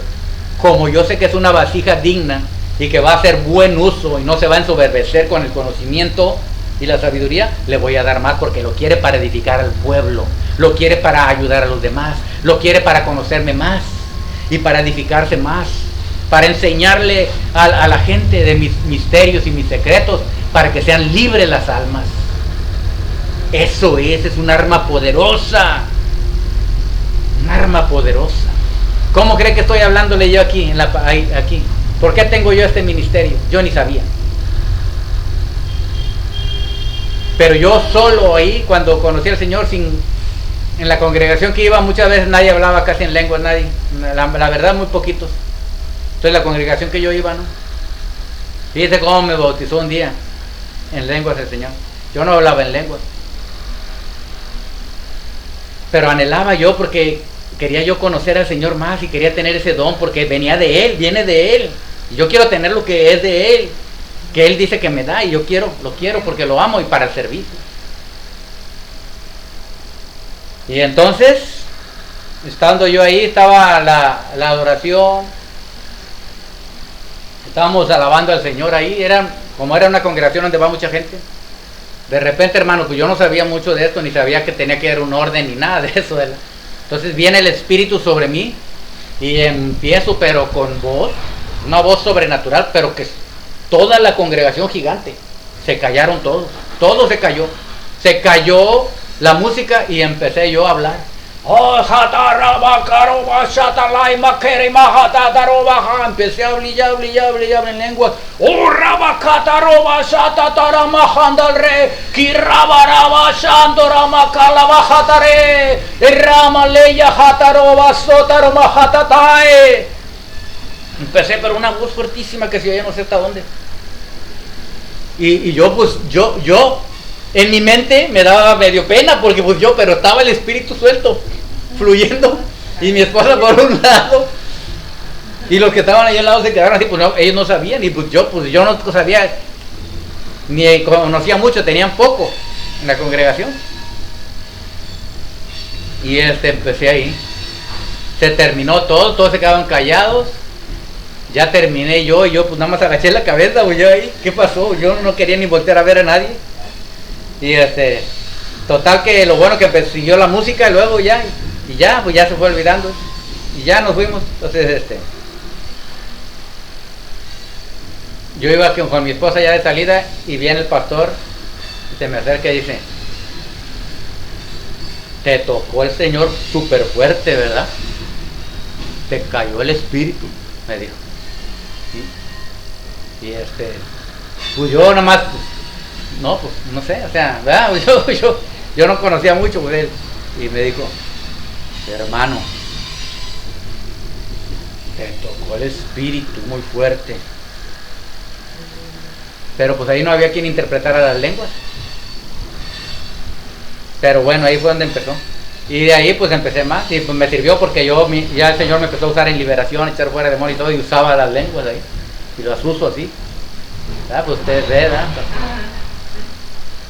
S1: como yo sé que es una vasija digna y que va a hacer buen uso y no se va a ensoberbecer con el conocimiento y la sabiduría, le voy a dar más, porque lo quiere para edificar al pueblo, lo quiere para ayudar a los demás, lo quiere para conocerme más y para edificarse más, para enseñarle a la gente de mis misterios y mis secretos, para que sean libres las almas. Eso es un arma poderosa, un arma poderosa. ¿Cómo cree que estoy hablándole yo aquí, aquí? ¿Por qué tengo yo este ministerio? Yo ni sabía. Pero yo solo ahí, cuando conocí al Señor, en la congregación que iba, muchas veces nadie hablaba casi en lenguas, nadie. La verdad, muy poquitos. Entonces la congregación que yo iba, ¿no? Fíjese cómo me bautizó un día en lenguas el Señor. Yo no hablaba en lenguas, pero anhelaba yo, porque quería yo conocer al Señor más y quería tener ese don, porque venía de Él, viene de Él. Yo quiero tener lo que es de Él, que Él dice que me da, y yo lo quiero porque lo amo y para el servicio. Y entonces, estando yo ahí, estaba la adoración, estábamos alabando al Señor ahí, como era una congregación donde va mucha gente. De repente, hermano, pues yo no sabía mucho de esto, ni sabía que tenía que haber un orden ni nada de eso. Entonces viene el Espíritu sobre mí y empiezo, pero con voz, una voz sobrenatural, pero que toda la congregación gigante, se callaron todos, todo se cayó la música y empecé yo a hablar. Empecé a brillar en lenguas. Empecé, pero una voz fuertísima que se oía no sé hasta dónde. Y yo en mi mente me daba medio pena porque pero estaba el espíritu suelto, fluyendo, y mi esposa por un lado, y los que estaban ahí al lado se quedaron así, pues no, ellos no sabían, y yo no sabía, ni conocía mucho, tenían poco en la congregación. Y empecé ahí, se terminó todo, todos se quedaban callados. Ya terminé yo pues nada más agaché la cabeza, pues yo ahí, ¿qué pasó? Yo no quería ni voltear a ver a nadie. Y total que lo bueno que siguió la música y luego pues ya se fue olvidando. Y ya nos fuimos. Entonces yo iba con mi esposa ya de salida y viene el pastor y se me acerca y dice: te tocó el Señor súper fuerte, ¿verdad? Te cayó el espíritu, me dijo. Y pues yo nada más, no sé, o sea, ¿verdad? Yo no conocía mucho pues él, y me dijo: hermano, te tocó el espíritu muy fuerte. Pero pues ahí no había quien interpretara las lenguas. Pero bueno, ahí fue donde empezó. Y de ahí pues empecé más, y pues me sirvió porque ya el Señor me empezó a usar en liberación, echar fuera demonios y todo, y usaba las lenguas ahí, y las uso así. Pues ustedes ven, ¿verdad?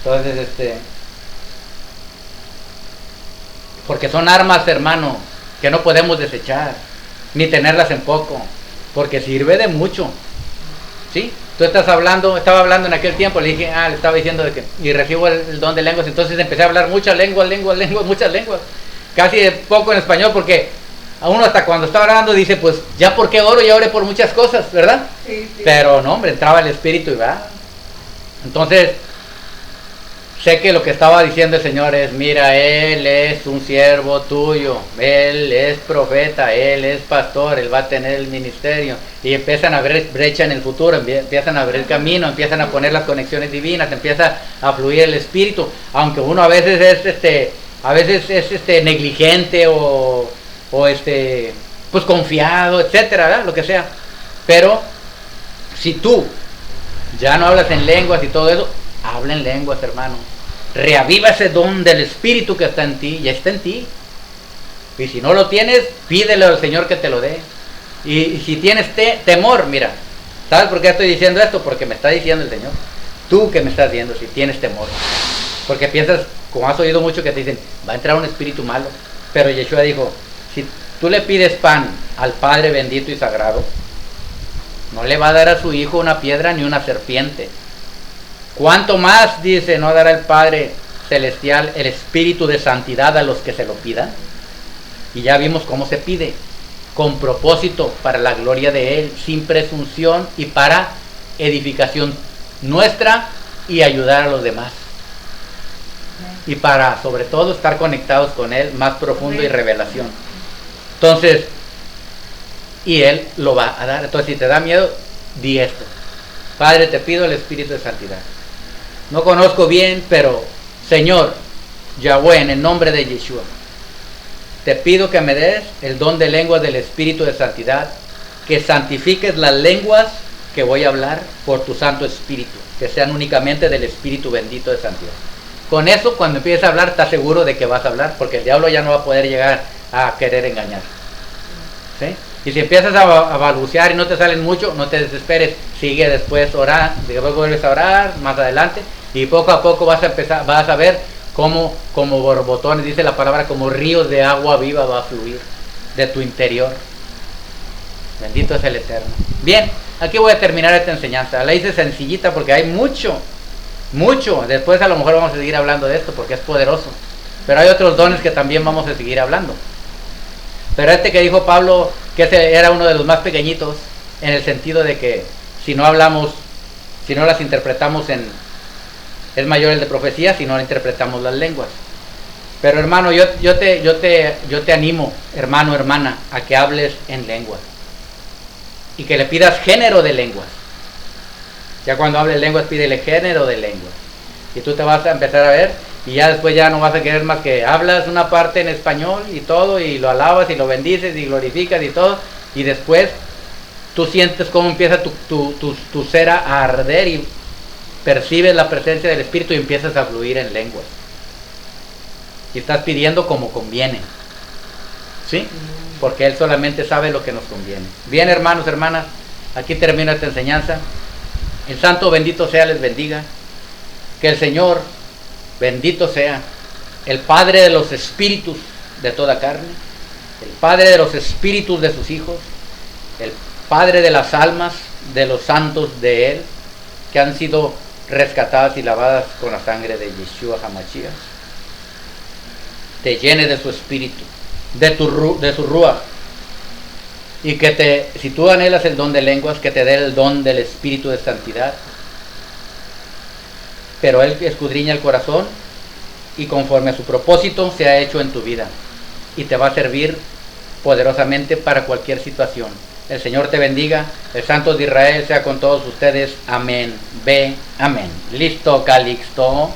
S1: Entonces, porque son armas, hermano, que no podemos desechar, ni tenerlas en poco, porque sirve de mucho, ¿sí? Estaba hablando en aquel tiempo, le dije, le estaba diciendo y recibo el don de lenguas, entonces empecé a hablar muchas lenguas, muchas lenguas, casi poco en español, porque a uno hasta cuando está orando dice, pues, ya por qué oro, ya oré por muchas cosas, ¿verdad? Sí. Pero no, hombre, entraba el espíritu y va. Entonces, sé que lo que estaba diciendo el Señor es: mira, Él es un siervo tuyo, Él es profeta, Él es pastor, Él va a tener el ministerio. Y empiezan a abrir brecha en el futuro, empiezan a abrir camino, empiezan a poner las conexiones divinas, empieza a fluir el espíritu, aunque uno a veces es negligente o pues confiado, etcétera, ¿verdad? Lo que sea. Pero si tú ya no hablas en lenguas y todo eso, habla en lenguas, hermano. Reaviva ese don del espíritu que está en ti, ya está en ti. Y si no lo tienes, pídele al Señor que te lo dé. Y si tienes temor, mira, ¿sabes por qué estoy diciendo esto? Porque me está diciendo el Señor. Tú que me estás viendo, si tienes temor. Porque piensas, como has oído mucho que te dicen, va a entrar un espíritu malo. Pero Yeshua dijo: si tú le pides pan al Padre bendito y sagrado, no le va a dar a su hijo una piedra ni una serpiente. ¿Cuánto más, dice, no dará el Padre celestial el espíritu de santidad a los que se lo pidan? Y ya vimos cómo se pide: con propósito, para la gloria de Él, sin presunción y para edificación nuestra y ayudar a los demás. Y para, sobre todo, estar conectados con Él más profundo y revelación. Entonces, y Él lo va a dar. Entonces, si te da miedo, di esto: Padre, te pido el espíritu de santidad. No conozco bien, pero Señor Yahweh, en el nombre de Yeshua, te pido que me des el don de lenguas del espíritu de santidad, que santifiques las lenguas que voy a hablar por tu santo espíritu, que sean únicamente del espíritu bendito de santidad. Con eso, cuando empieces a hablar, estás seguro de que vas a hablar, porque el diablo ya no va a poder llegar a querer engañar. ¿Sí? Y si empiezas a balbucear y no te salen mucho, no te desesperes, sigue después orar, después vuelves a orar más adelante y poco a poco vas a ver cómo, como borbotones, dice la palabra, como ríos de agua viva va a fluir de tu interior. Bendito es el Eterno. Bien, aquí voy a terminar esta enseñanza. La hice sencillita porque hay mucho. Después a lo mejor vamos a seguir hablando de esto porque es poderoso. Pero hay otros dones que también vamos a seguir hablando. Pero este que dijo Pablo, que ese era uno de los más pequeñitos, en el sentido de que si no hablamos, si no las interpretamos es mayor el de profecía, si no interpretamos las lenguas. Pero hermano, yo te animo, hermano, hermana, a que hables en lenguas. Y que le pidas género de lenguas. Ya cuando hables lenguas, pídele género de lenguas. Y tú te vas a empezar a ver, y ya después ya no vas a querer más que hablas una parte en español y todo, y lo alabas y lo bendices y glorificas y todo, y después tú sientes cómo empieza tu ser a arder y percibes la presencia del Espíritu y empiezas a fluir en lenguas. Y estás pidiendo como conviene. ¿Sí? Porque Él solamente sabe lo que nos conviene. Bien, hermanos, hermanas, aquí termina esta enseñanza. El Santo bendito sea les bendiga. Que el Señor bendito sea, el Padre de los espíritus de toda carne, el Padre de los espíritus de sus hijos, el Padre de las almas de los santos de Él, que han sido rescatadas y lavadas con la sangre de Yeshua HaMashiach, te llene de su espíritu, de su ruach, y que si tú anhelas el don de lenguas, que te dé el don del espíritu de santidad. Pero Él escudriña el corazón y conforme a su propósito se ha hecho en tu vida y te va a servir poderosamente para cualquier situación. El Señor te bendiga, el Santo de Israel sea con todos ustedes. Amén. Ve, amén. Listo, Calixto.